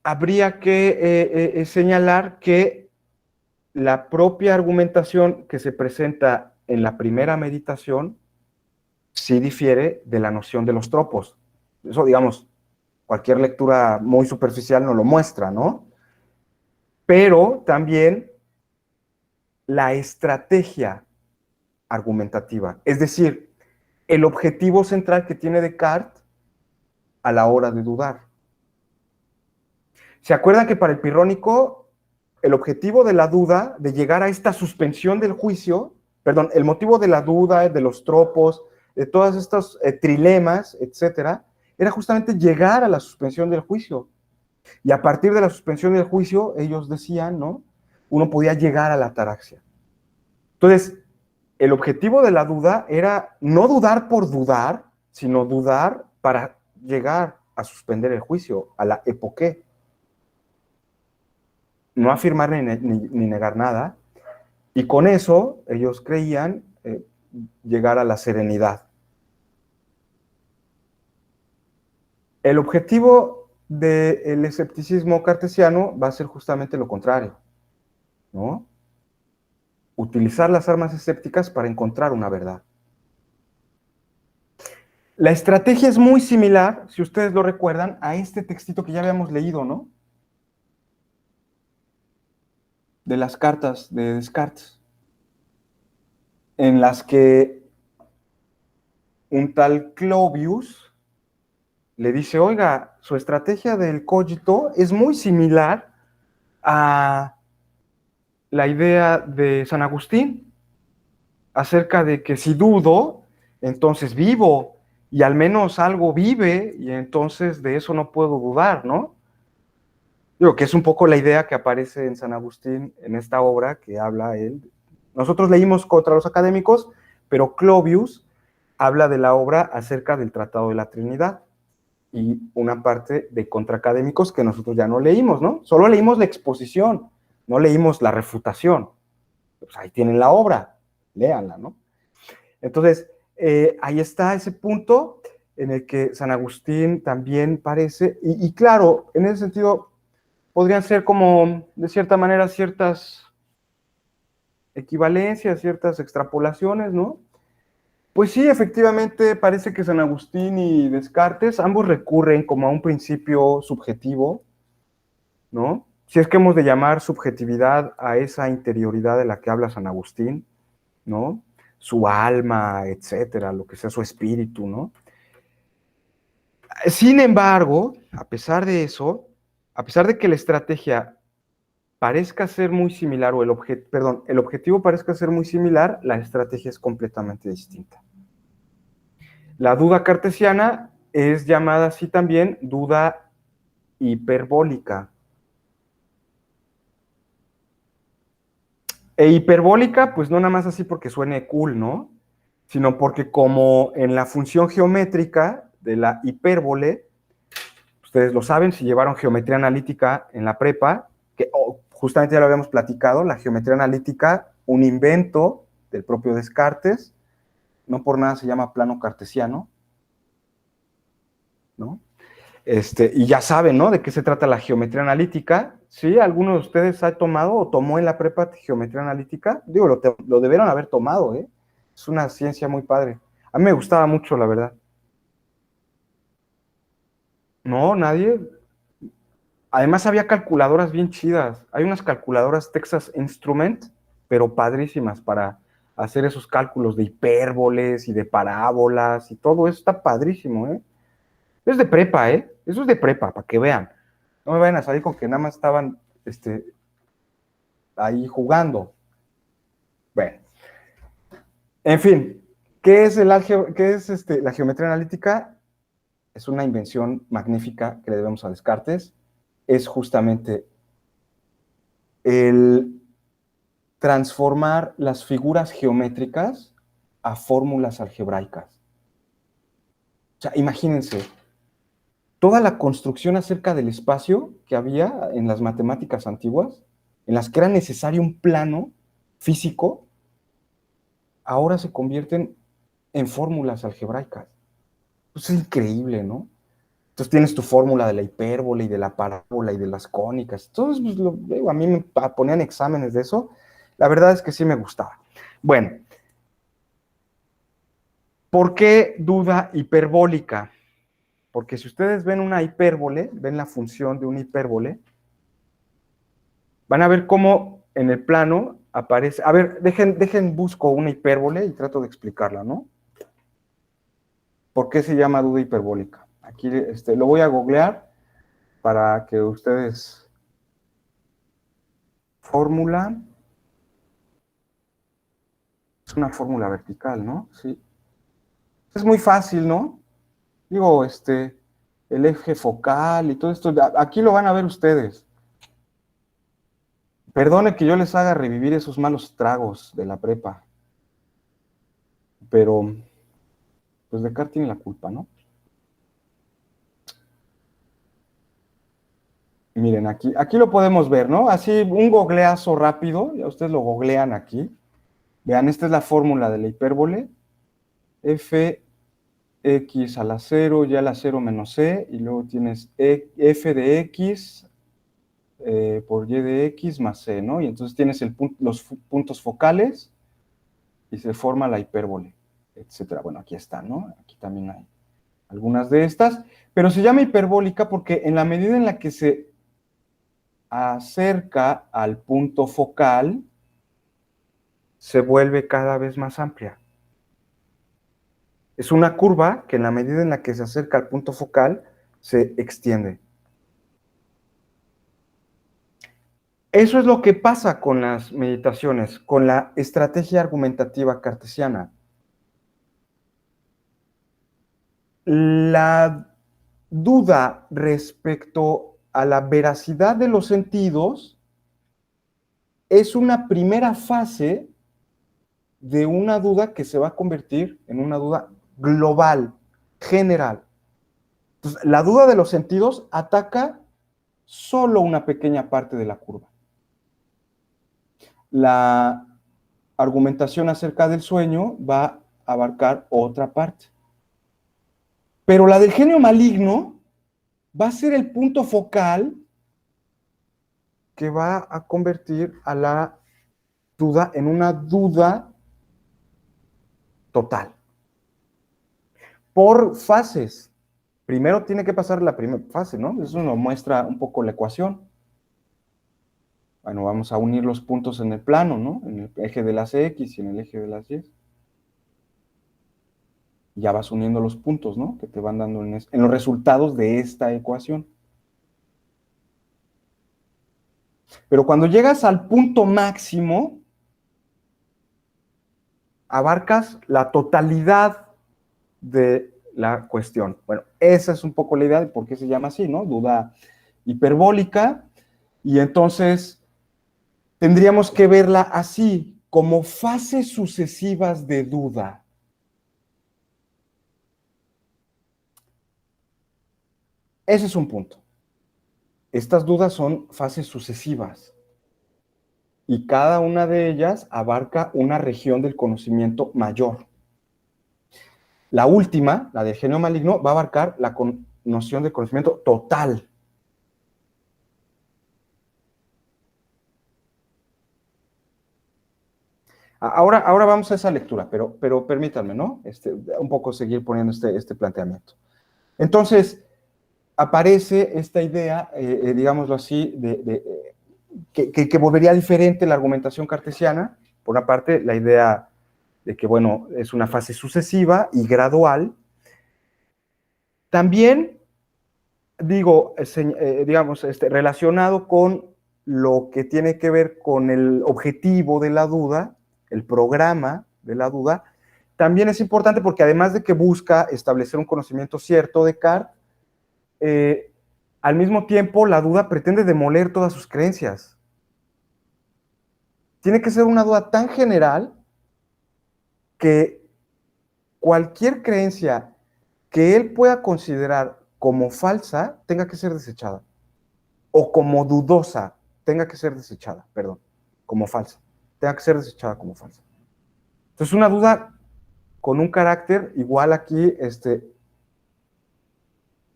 habría que señalar que la propia argumentación que se presenta en la primera meditación sí difiere de la noción de los tropos. Eso, digamos, cualquier lectura muy superficial nos lo muestra, ¿no? Pero también la estrategia argumentativa, es decir, el objetivo central que tiene Descartes a la hora de dudar. ¿Se acuerdan que para el pirrónico el objetivo de la duda, de llegar a esta suspensión del juicio, perdón, el motivo de la duda, de los tropos, de todos estos trilemas, etcétera, era justamente llegar a la suspensión del juicio. Y a partir de la suspensión del juicio, ellos decían, ¿no? Uno podía llegar a la ataraxia. Entonces, el objetivo de la duda era no dudar por dudar, sino dudar para llegar a suspender el juicio, a la epoqué. No afirmar ni negar nada. Y con eso, ellos creían llegar a la serenidad. El objetivo del escepticismo cartesiano va a ser justamente lo contrario, ¿no? Utilizar las armas escépticas para encontrar una verdad. La estrategia es muy similar, si ustedes lo recuerdan, a este textito que ya habíamos leído, ¿no? De las cartas de Descartes, en las que un tal Clovius le dice, oiga, su estrategia del cogito es muy similar a la idea de San Agustín, acerca de que si dudo, entonces vivo, y al menos algo vive, y entonces de eso no puedo dudar, ¿no? Digo, que es un poco la idea que aparece en San Agustín, en esta obra que habla él. Nosotros leímos Contra los Académicos, pero Clovius habla de la obra acerca del Tratado de la Trinidad y una parte de Contra Académicos que nosotros ya no leímos, ¿no? Solo leímos la exposición, no leímos la refutación. Pues ahí tienen la obra, léanla, ¿no? Entonces, ahí está ese punto en el que San Agustín también parece, y claro, en ese sentido, podrían ser como, de cierta manera, ciertas equivalencias, ciertas extrapolaciones, ¿no? Pues sí, efectivamente, parece que San Agustín y Descartes, ambos recurren como a un principio subjetivo, ¿no? Si es que hemos de llamar subjetividad a esa interioridad de la que habla San Agustín, ¿no? Su alma, etcétera, lo que sea su espíritu, ¿no? Sin embargo, a pesar de eso, a pesar de que la estrategia parezca ser muy similar, o el objetivo parezca ser muy similar, la estrategia es completamente distinta. La duda cartesiana es llamada así también duda hiperbólica. E hiperbólica, pues no nada más así porque suene cool, ¿no? Sino porque como en la función geométrica de la hipérbole, ustedes lo saben, si llevaron geometría analítica en la prepa, que justamente ya lo habíamos platicado, la geometría analítica, un invento del propio Descartes, no por nada se llama plano cartesiano, ¿no? Y ya saben, ¿no? De qué se trata la geometría analítica. ¿Sí? ¿Alguno de ustedes ha tomado o tomó en la prepa geometría analítica? Digo, lo debieron haber tomado, ¿eh? Es una ciencia muy padre. A mí me gustaba mucho, la verdad. No, nadie. Además había calculadoras bien chidas. Hay unas calculadoras Texas Instrument, pero padrísimas para hacer esos cálculos de hipérboles y de parábolas y todo eso está padrísimo, ¿eh? Es de prepa, ¿eh? Eso es de prepa, para que vean. No me vayan a salir con que nada más estaban ahí jugando. Bueno, en fin, ¿qué es, la geometría analítica? Es una invención magnífica que le debemos a Descartes. Es justamente el transformar las figuras geométricas a fórmulas algebraicas. O sea, imagínense, toda la construcción acerca del espacio que había en las matemáticas antiguas, en las que era necesario un plano físico, ahora se convierten en fórmulas algebraicas. Pues es increíble, ¿no? Entonces tienes tu fórmula de la hipérbole y de la parábola y de las cónicas. Entonces, pues, a mí me ponían exámenes de eso. La verdad es que sí me gustaba. Bueno, ¿por qué duda hiperbólica? Porque si ustedes ven una hipérbole, ven la función de una hipérbole, van a ver cómo en el plano aparece. A ver, busco una hipérbole y trato de explicarla, ¿no? ¿Por qué se llama duda hiperbólica? Aquí lo voy a googlear para que ustedes. Fórmula. Es una fórmula vertical, ¿no? Sí. Es muy fácil, ¿no? Digo, el eje focal y todo esto. Aquí lo van a ver ustedes. Perdone que yo les haga revivir esos malos tragos de la prepa. Pero, pues Descartes tiene la culpa, ¿no? Miren, aquí lo podemos ver, ¿no? Así, un googleazo rápido, ya ustedes lo googlean aquí. Vean, esta es la fórmula de la hipérbole. Fx a la 0, ya la 0 menos c, y luego tienes f de x por y de x más c, ¿no? Y entonces tienes los puntos focales y se forma la hipérbole, etcétera. Bueno, aquí está, ¿no? Aquí también hay algunas de estas, pero se llama hiperbólica porque en la medida en la que se acerca al punto focal, se vuelve cada vez más amplia. Es una curva que en la medida en la que se acerca al punto focal, se extiende. Eso es lo que pasa con las meditaciones, con la estrategia argumentativa cartesiana. La duda respecto a la veracidad de los sentidos es una primera fase de una duda que se va a convertir en una duda global, general. Entonces, la duda de los sentidos ataca solo una pequeña parte de la curva. La argumentación acerca del sueño va a abarcar otra parte. Pero la del genio maligno va a ser el punto focal que va a convertir a la duda en una duda total. Por fases. Primero tiene que pasar la primera fase, ¿no? Eso nos muestra un poco la ecuación. Bueno, vamos a unir los puntos en el plano, ¿no? En el eje de las X y en el eje de las Y. Ya vas uniendo los puntos, ¿no? Que te van dando en los resultados de esta ecuación. Pero cuando llegas al punto máximo, abarcas la totalidad de la cuestión. Bueno, esa es un poco la idea de por qué se llama así, ¿no? Duda hiperbólica. Y entonces tendríamos que verla así, como fases sucesivas de duda. Ese es un punto. Estas dudas son fases sucesivas y cada una de ellas abarca una región del conocimiento mayor. La última, la del genio maligno, va a abarcar la noción de conocimiento total. Ahora vamos a esa lectura, pero permítanme, ¿no? Un poco seguir poniendo este planteamiento. Entonces, aparece esta idea, digámoslo así, que volvería diferente la argumentación cartesiana. Por una parte, la idea de que, bueno, es una fase sucesiva y gradual. También, digo, digamos, relacionado con lo que tiene que ver con el objetivo de la duda, el programa de la duda, también es importante porque además de que busca establecer un conocimiento cierto de Descartes, al mismo tiempo la duda pretende demoler todas sus creencias. Tiene que ser una duda tan general que cualquier creencia que él pueda considerar como falsa tenga que ser desechada. O como dudosa tenga que ser desechada, perdón, como falsa. Tenga que ser desechada como falsa. Entonces, una duda con un carácter igual aquí,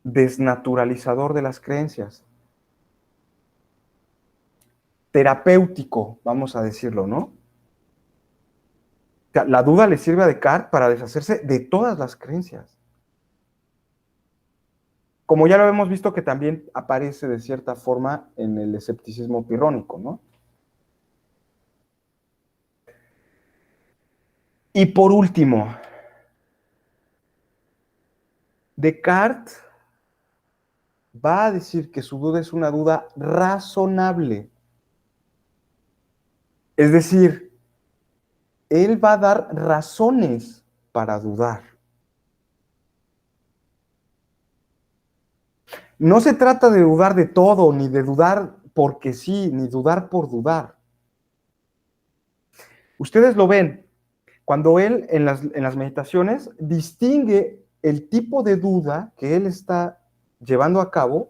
desnaturalizador de las creencias. Terapéutico, vamos a decirlo, ¿no? La duda le sirve a Descartes para deshacerse de todas las creencias. Como ya lo hemos visto que también aparece de cierta forma en el escepticismo pirrónico, ¿no? Y por último, Descartes va a decir que su duda es una duda razonable. Es decir, él va a dar razones para dudar. No se trata de dudar de todo, ni de dudar porque sí, ni dudar por dudar. Ustedes lo ven, cuando él en las meditaciones distingue el tipo de duda que él está llevando a cabo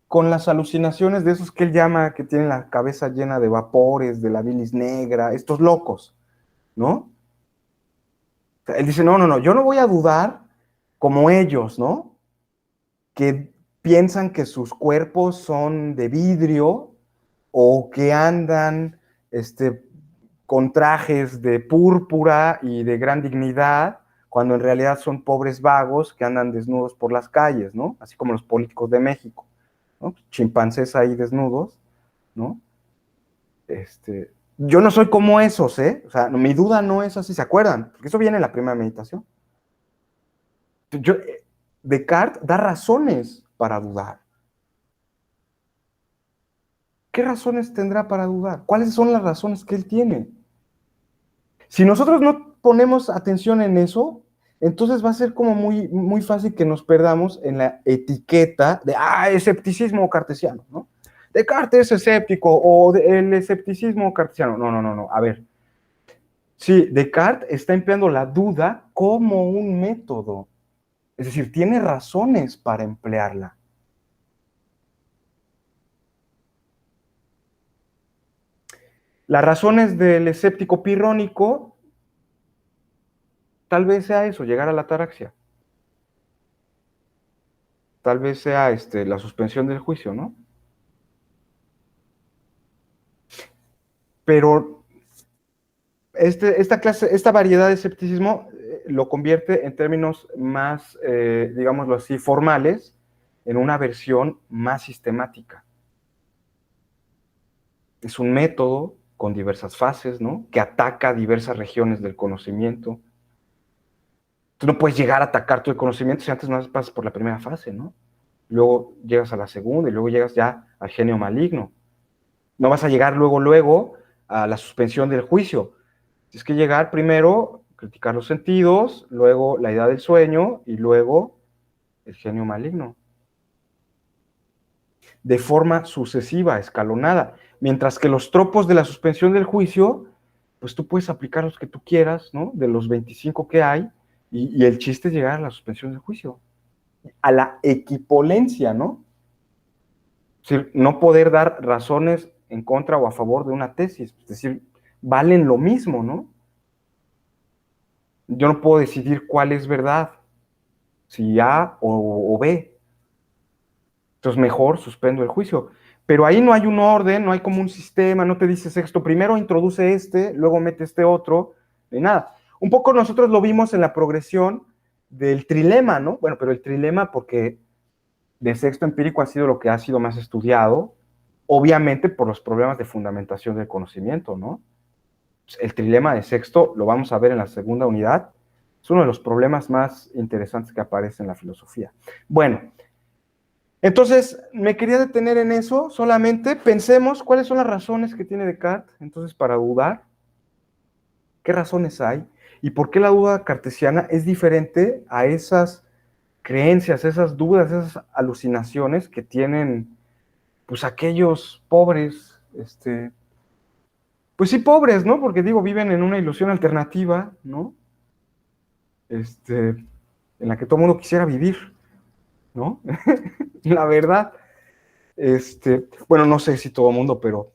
con las alucinaciones de esos que él llama que tienen la cabeza llena de vapores, de la bilis negra, estos locos, ¿no? O sea, él dice, no, yo no voy a dudar como ellos, ¿no? Que piensan que sus cuerpos son de vidrio o que andan con trajes de púrpura y de gran dignidad, cuando en realidad son pobres vagos que andan desnudos por las calles, ¿no? Así como los políticos de México, ¿no? Chimpancés ahí desnudos, ¿no? Yo no soy como esos, ¿eh? O sea, mi duda no es así, ¿se acuerdan? Porque eso viene en la primera meditación. Descartes da razones para dudar. ¿Qué razones tendrá para dudar? ¿Cuáles son las razones que él tiene? Si nosotros no ponemos atención en eso, Entonces va a ser como muy, muy fácil que nos perdamos en la etiqueta de, escepticismo cartesiano, ¿no? Descartes es escéptico o el escepticismo cartesiano. No, no, no, no. A ver. Sí, Descartes está empleando la duda como un método. Es decir, tiene razones para emplearla. Las razones del escéptico pirrónico tal vez sea eso, llegar a la ataraxia. Tal vez sea la suspensión del juicio, ¿no? Pero esta variedad de escepticismo lo convierte en términos más, digámoslo así, formales, en una versión más sistemática. Es un método con diversas fases, ¿no? Que ataca diversas regiones del conocimiento. Tú no puedes llegar a atacar todo el conocimiento si antes no pasas por la primera fase, ¿no? Luego llegas a la segunda y luego llegas ya al genio maligno. No vas a llegar luego a la suspensión del juicio. Tienes que llegar primero, criticar los sentidos, luego la idea del sueño y luego el genio maligno. De forma sucesiva, escalonada. Mientras que los tropos de la suspensión del juicio, pues tú puedes aplicar los que tú quieras, ¿no? De los 25 que hay, y el chiste es llegar a la suspensión del juicio. A la equipolencia, ¿no? Es decir, no poder dar razones en contra o a favor de una tesis. Es decir, valen lo mismo, ¿no? Yo no puedo decidir cuál es verdad, si A o B. Entonces, mejor suspendo el juicio. Pero ahí no hay un orden, no hay como un sistema, no te dice Sexto, primero introduce luego mete este otro, de nada. Un poco nosotros lo vimos en la progresión del trilema, ¿no? Bueno, pero el trilema, porque de Sexto empírico ha sido lo que ha sido más estudiado, obviamente por los problemas de fundamentación del conocimiento, ¿no? El trilema de Sexto, lo vamos a ver en la segunda unidad, es uno de los problemas más interesantes que aparece en la filosofía. Bueno, entonces me quería detener en eso, solamente pensemos cuáles son las razones que tiene Descartes, entonces, para dudar, qué razones hay y por qué la duda cartesiana es diferente a esas creencias, esas dudas, esas alucinaciones que tienen, pues, aquellos pobres, pues sí, pobres, ¿no? Porque digo, viven en una ilusión alternativa, ¿no? En la que todo el mundo quisiera vivir, ¿no? La verdad, bueno, no sé si todo el mundo, pero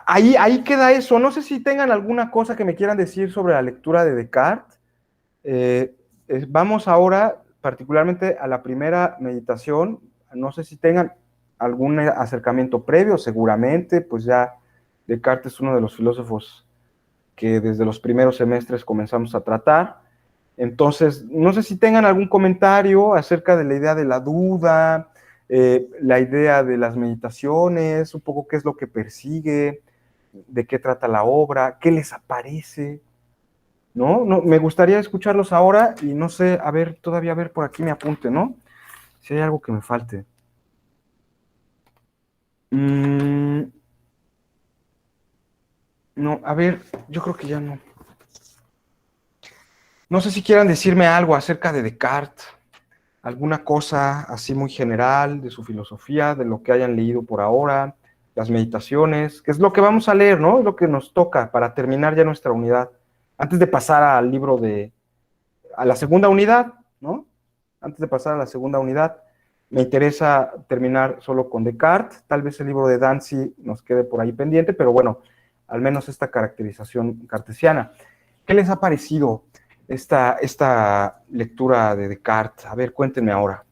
ahí queda eso. No sé si tengan alguna cosa que me quieran decir sobre la lectura de Descartes. Vamos ahora particularmente a la primera meditación. No sé si tengan algún acercamiento previo, seguramente, pues ya Descartes es uno de los filósofos que desde los primeros semestres comenzamos a tratar. Entonces, no sé si tengan algún comentario acerca de la idea de la duda, la idea de las meditaciones, un poco qué es lo que persigue, de qué trata la obra, qué les aparece, ¿no? No, me gustaría escucharlos ahora y no sé, a ver, todavía a ver por aquí me apunte, ¿no? Si hay algo que me falte. No, a ver, yo creo que ya no. No sé si quieran decirme algo acerca de Descartes, alguna cosa así muy general de su filosofía, de lo que hayan leído por ahora, las meditaciones, que es lo que vamos a leer, ¿no? Es lo que nos toca para terminar ya nuestra unidad. Antes de pasar al libro a la segunda unidad, ¿no? Antes de pasar a la segunda unidad, me interesa terminar solo con Descartes, tal vez el libro de Dancy nos quede por ahí pendiente, pero bueno, al menos esta caracterización cartesiana. ¿Qué les ha parecido esta lectura de Descartes? A ver, cuéntenme ahora.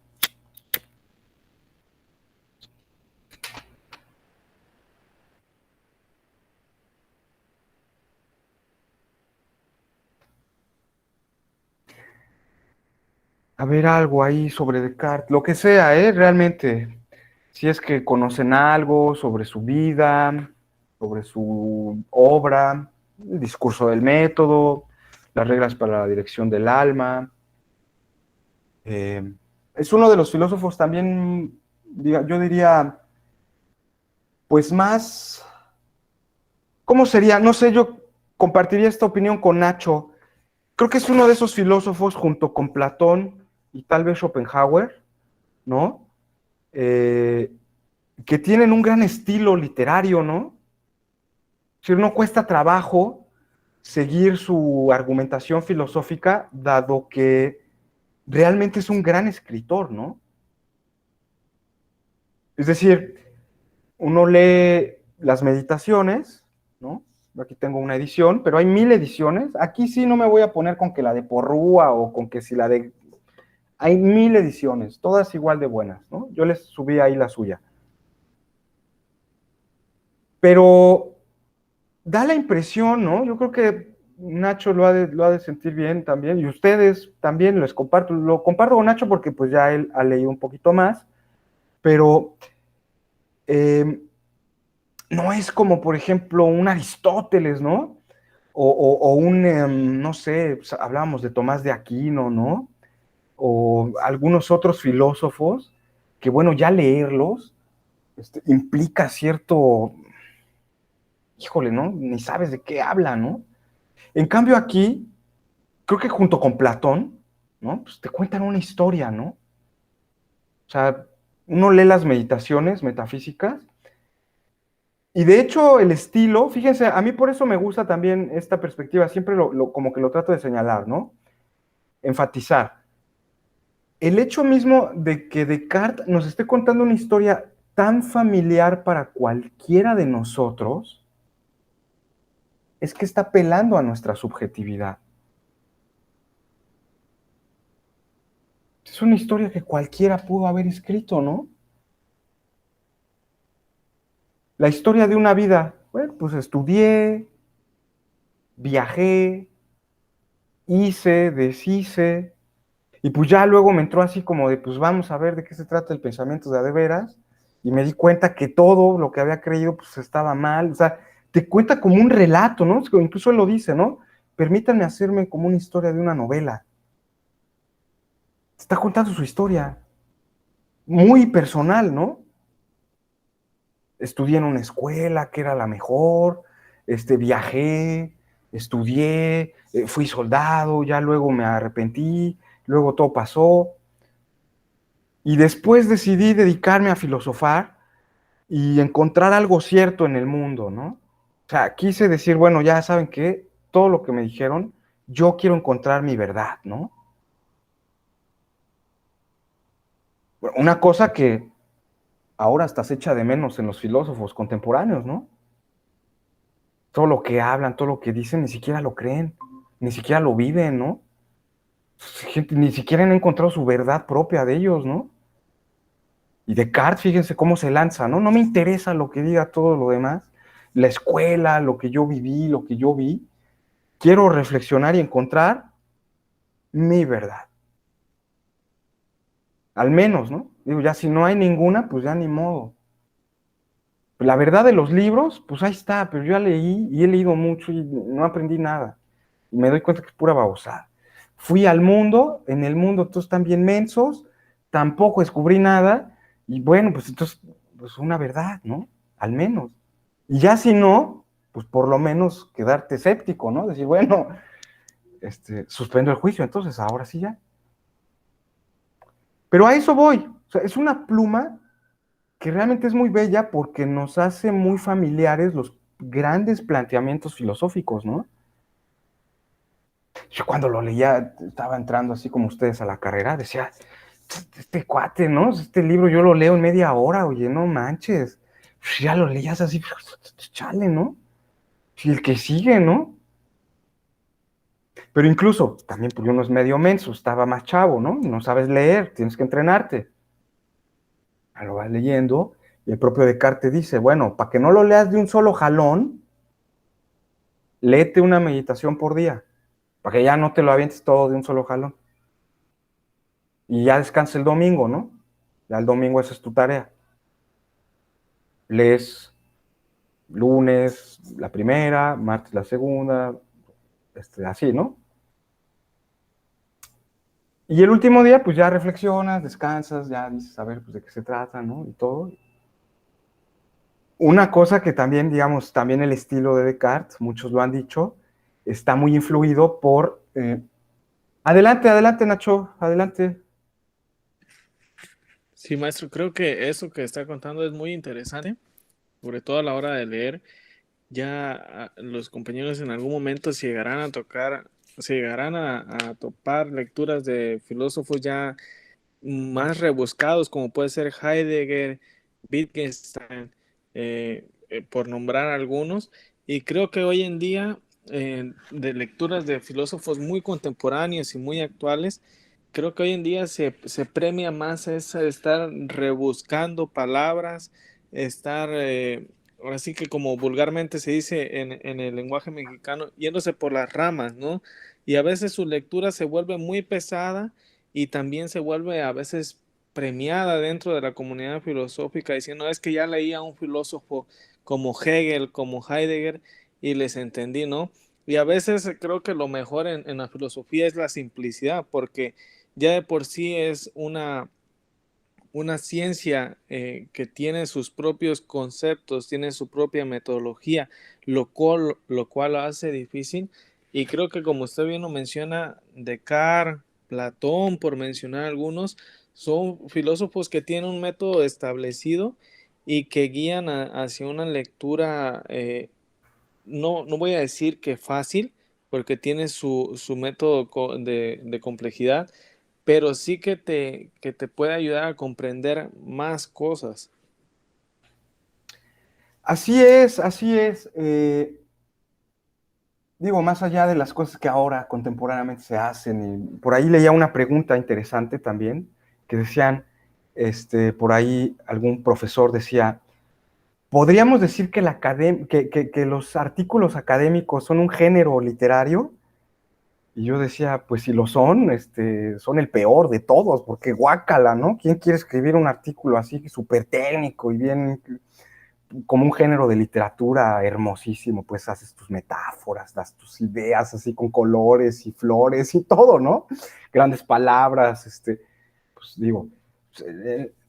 A ver, algo ahí sobre Descartes, lo que sea, realmente. Si es que conocen algo sobre su vida, sobre su obra, el discurso del método, las reglas para la dirección del alma. Es uno de los filósofos también, yo diría, pues más, ¿cómo sería? No sé, yo compartiría esta opinión con Nacho. Creo que es uno de esos filósofos junto con Platón y tal vez Schopenhauer, ¿no? Que tienen un gran estilo literario, ¿no? Es decir, no cuesta trabajo seguir su argumentación filosófica, dado que realmente es un gran escritor, ¿no? Es decir, uno lee las meditaciones, ¿no? Aquí tengo una edición, pero hay 1000 ediciones. Aquí sí no me voy a poner con que la de Porrúa o con que si la de... Hay 1000 ediciones, todas igual de buenas, ¿no? Yo les subí ahí la suya. Pero da la impresión, ¿no? Yo creo que Nacho lo ha de sentir bien también, y ustedes también les comparto, lo comparto con Nacho porque pues ya él ha leído un poquito más, pero eh, no es como, por ejemplo, un Aristóteles, ¿no? O un, no sé, pues, hablábamos de Tomás de Aquino, ¿no? O algunos otros filósofos, que bueno, ya leerlos implica cierto, híjole, ¿no? Ni sabes de qué habla, ¿no? En cambio aquí, creo que junto con Platón, ¿no? Pues te cuentan una historia, ¿no? O sea, uno lee las meditaciones metafísicas y de hecho el estilo, fíjense, a mí por eso me gusta también esta perspectiva, siempre como que lo trato de señalar, ¿no? Enfatizar. El hecho mismo de que Descartes nos esté contando una historia tan familiar para cualquiera de nosotros, es que está apelando a nuestra subjetividad. Es una historia que cualquiera pudo haber escrito, ¿no? La historia de una vida. Bueno, pues estudié, viajé, hice, deshice, y pues ya luego me entró así como de, pues vamos a ver de qué se trata el pensamiento de a de veras, y me di cuenta que todo lo que había creído pues estaba mal, o sea, te cuenta como un relato, ¿no? Incluso él lo dice, ¿no? Permítanme hacerme como una historia de una novela. Está contando su historia, muy personal, ¿no? Estudié en una escuela que era la mejor, viajé, estudié, fui soldado, ya luego me arrepentí, luego todo pasó, y después decidí dedicarme a filosofar y encontrar algo cierto en el mundo, ¿no? O sea, quise decir, bueno, ya saben que todo lo que me dijeron, yo quiero encontrar mi verdad, ¿no? Una cosa que ahora hasta se echa de menos en los filósofos contemporáneos, ¿no? Todo lo que hablan, todo lo que dicen, ni siquiera lo creen, ni siquiera lo viven, ¿no? Gente, ni siquiera han encontrado su verdad propia de ellos, ¿no? Y Descartes, fíjense cómo se lanza, ¿no? No me interesa lo que diga todo lo demás, la escuela, lo que yo viví, lo que yo vi. Quiero reflexionar y encontrar mi verdad. Al menos, ¿no? Digo, ya si no hay ninguna, pues ya ni modo. La verdad de los libros, pues ahí está, pero yo ya leí y he leído mucho y no aprendí nada. Y me doy cuenta que es pura babosada. Fui al mundo, en el mundo todos están bien mensos, tampoco descubrí nada, y bueno, pues entonces, pues una verdad, ¿no? Al menos. Y ya si no, pues por lo menos quedarte escéptico, ¿no? Decir, bueno, suspendo el juicio, entonces ahora sí ya. Pero a eso voy. O sea, es una pluma que realmente es muy bella porque nos hace muy familiares los grandes planteamientos filosóficos, ¿no? Yo cuando lo leía, estaba entrando así como ustedes a la carrera, decía, cuate, ¿no? Este libro yo lo leo en media hora, oye, no manches. Ya lo leías así, chale, ¿no? Y el que sigue, ¿no? Pero incluso, también pues uno es medio menso, estaba más chavo, ¿no? No sabes leer, tienes que entrenarte. Lo vas leyendo, y el propio Descartes dice, bueno, para que no lo leas de un solo jalón, léete una meditación por día, para que ya no te lo avientes todo de un solo jalón. Y ya descansa el domingo, ¿no? Ya el domingo esa es tu tarea. Lees lunes la primera, martes la segunda, así, ¿no? Y el último día, pues ya reflexionas, descansas, ya dices, a ver, pues de qué se trata, ¿no? Y todo. Una cosa que también, digamos, también el estilo de Descartes, muchos lo han dicho, está muy influido por Eh, adelante, adelante, Nacho, adelante. Sí, maestro, creo que eso que está contando es muy interesante, sobre todo a la hora de leer. Ya los compañeros en algún momento se llegarán a tocar, se llegarán a topar lecturas de filósofos ya más rebuscados, como puede ser Heidegger, Wittgenstein, por nombrar algunos. Y creo que hoy en día, de lecturas de filósofos muy contemporáneos y muy actuales, creo que hoy en día se premia más esa de estar rebuscando palabras, estar, ahora sí que como vulgarmente se dice en el lenguaje mexicano, yéndose por las ramas, ¿no? Y a veces su lectura se vuelve muy pesada y también se vuelve a veces premiada dentro de la comunidad filosófica, diciendo, es que ya leí a un filósofo como Hegel, como Heidegger, y les entendí, ¿no? Y a veces creo que lo mejor en la filosofía es la simplicidad, porque ya de por sí es una ciencia que tiene sus propios conceptos, tiene su propia metodología, lo cual lo hace difícil. Y creo que como usted bien lo menciona, Descartes, Platón, por mencionar algunos, son filósofos que tienen un método establecido y que guían hacia una lectura, no voy a decir que fácil, porque tiene su método de complejidad, pero sí que te puede ayudar a comprender más cosas. Así es, así es. Digo, más allá de las cosas que ahora contemporáneamente se hacen, y por ahí leía una pregunta interesante también, que decían, por ahí algún profesor decía, ¿podríamos decir que, que los artículos académicos son un género literario? Y yo decía, pues si lo son, son el peor de todos, porque guácala, ¿no? ¿Quién quiere escribir un artículo así súper técnico y bien como un género de literatura hermosísimo? Pues haces tus metáforas, das tus ideas así con colores y flores y todo, ¿no? Grandes palabras, pues digo,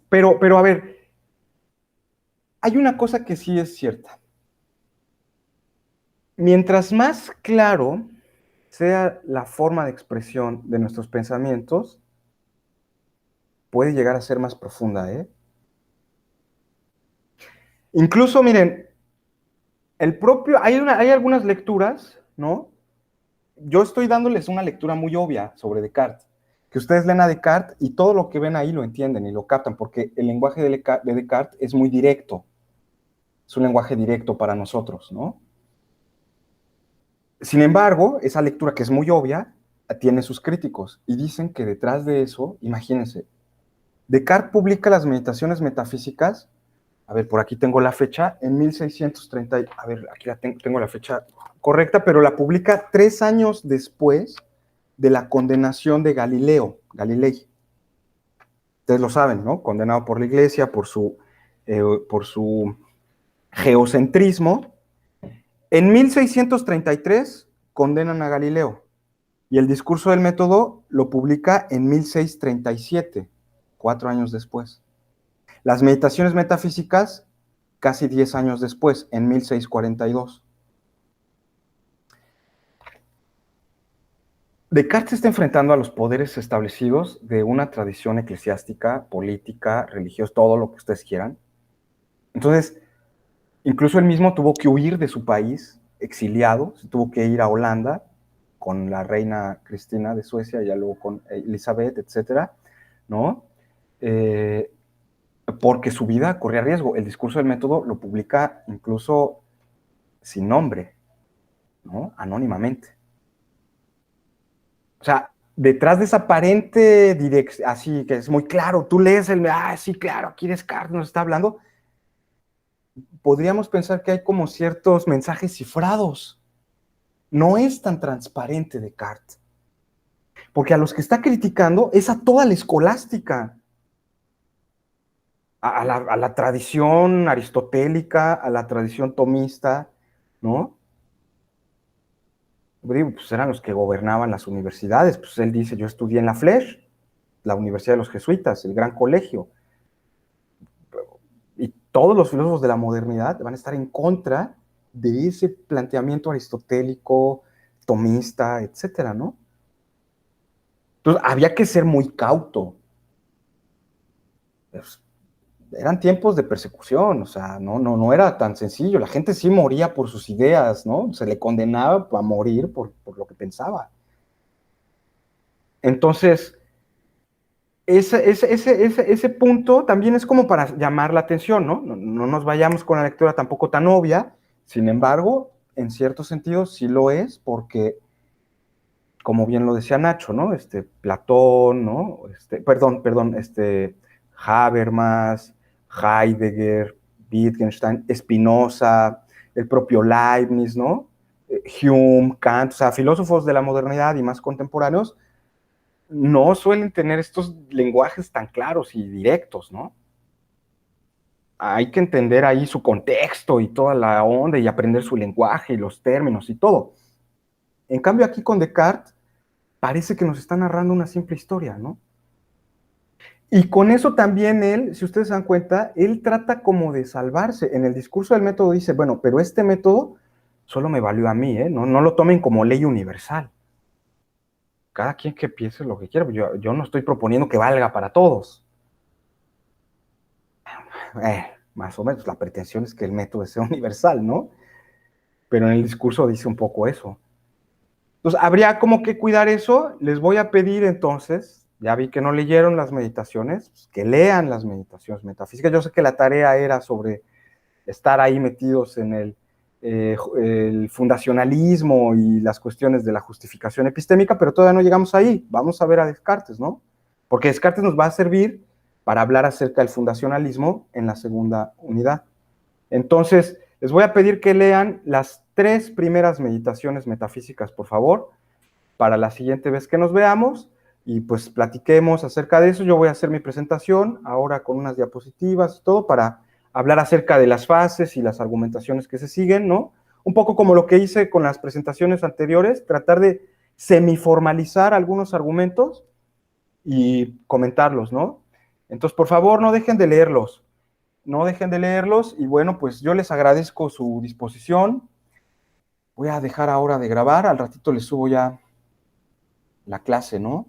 pero a ver, hay una cosa que sí es cierta. Mientras más claro sea la forma de expresión de nuestros pensamientos, puede llegar a ser más profunda, ¿eh? Incluso, miren, hay algunas lecturas, ¿no? Yo estoy dándoles una lectura muy obvia sobre Descartes, que ustedes leen a Descartes y todo lo que ven ahí lo entienden y lo captan, porque el lenguaje de Descartes es muy directo, es un lenguaje directo para nosotros, ¿no? Sin embargo, esa lectura que es muy obvia, tiene sus críticos y dicen que detrás de eso, imagínense, Descartes publica las meditaciones metafísicas. A ver, por aquí tengo la fecha, en 1630, a ver, aquí tengo la fecha correcta, pero la publica 3 años después de la condenación de Galilei. Ustedes lo saben, ¿no? Condenado por la iglesia, por su geocentrismo. En 1633 condenan a Galileo y el discurso del método lo publica en 1637, 4 años después. Las meditaciones metafísicas, casi 10 años después, en 1642. Descartes se está enfrentando a los poderes establecidos de una tradición eclesiástica, política, religiosa, todo lo que ustedes quieran. Entonces, incluso él mismo tuvo que huir de su país, exiliado, se tuvo que ir a Holanda con la reina Cristina de Suecia, y ya luego con Elizabeth, etcétera, ¿no? Eh, porque su vida corría riesgo. El discurso del método lo publica incluso sin nombre, ¿no? Anónimamente. O sea, detrás de esa aparente dirección, así que es muy claro, tú lees sí, claro, aquí Descartes nos está hablando, podríamos pensar que hay como ciertos mensajes cifrados. No es tan transparente Descartes, porque a los que está criticando es a toda la escolástica, a la tradición aristotélica, a la tradición tomista, ¿no? Pues eran los que gobernaban las universidades. Pues él dice, yo estudié en la Flèche, la Universidad de los Jesuitas, el gran colegio, y todos los filósofos de la modernidad van a estar en contra de ese planteamiento aristotélico, tomista, etcétera, ¿no? Entonces, había que ser muy cauto. Pues, eran tiempos de persecución, o sea, no era tan sencillo. La gente sí moría por sus ideas, ¿no? Se le condenaba a morir por lo que pensaba. Entonces, ese punto también es como para llamar la atención, ¿no? No nos vayamos con la lectura tampoco tan obvia, sin embargo, en cierto sentido sí lo es, porque, como bien lo decía Nacho, ¿no? Platón, ¿no? Habermas, Heidegger, Wittgenstein, Spinoza, el propio Leibniz, ¿no? Hume, Kant, o sea, filósofos de la modernidad y más contemporáneos, no suelen tener estos lenguajes tan claros y directos, ¿no? Hay que entender ahí su contexto y toda la onda y aprender su lenguaje y los términos y todo. En cambio, aquí con Descartes, parece que nos está narrando una simple historia, ¿no? Y con eso también él, si ustedes se dan cuenta, él trata como de salvarse. En el discurso del método dice, bueno, pero este método solo me valió a mí, ¿eh? No lo tomen como ley universal. Cada quien que piense lo que quiera. Yo no estoy proponiendo que valga para todos. Más o menos, la pretensión es que el método sea universal, ¿no? Pero en el discurso dice un poco eso. Entonces, habría como que cuidar eso. Les voy a pedir entonces, ya vi que no leyeron las meditaciones, pues, que lean las meditaciones metafísicas. Yo sé que la tarea era sobre estar ahí metidos en el fundacionalismo y las cuestiones de la justificación epistémica, pero todavía no llegamos ahí. Vamos a ver a Descartes, ¿no? Porque Descartes nos va a servir para hablar acerca del fundacionalismo en la segunda unidad. Entonces, les voy a pedir que lean las 3 primeras meditaciones metafísicas, por favor, para la siguiente vez que nos veamos y pues platiquemos acerca de eso. Yo voy a hacer mi presentación ahora con unas diapositivas y todo para hablar acerca de las fases y las argumentaciones que se siguen, ¿no? Un poco como lo que hice con las presentaciones anteriores, tratar de semiformalizar algunos argumentos y comentarlos, ¿no? Entonces, por favor, no dejen de leerlos. No dejen de leerlos y bueno, pues yo les agradezco su disposición. Voy a dejar ahora de grabar, al ratito les subo ya la clase, ¿no?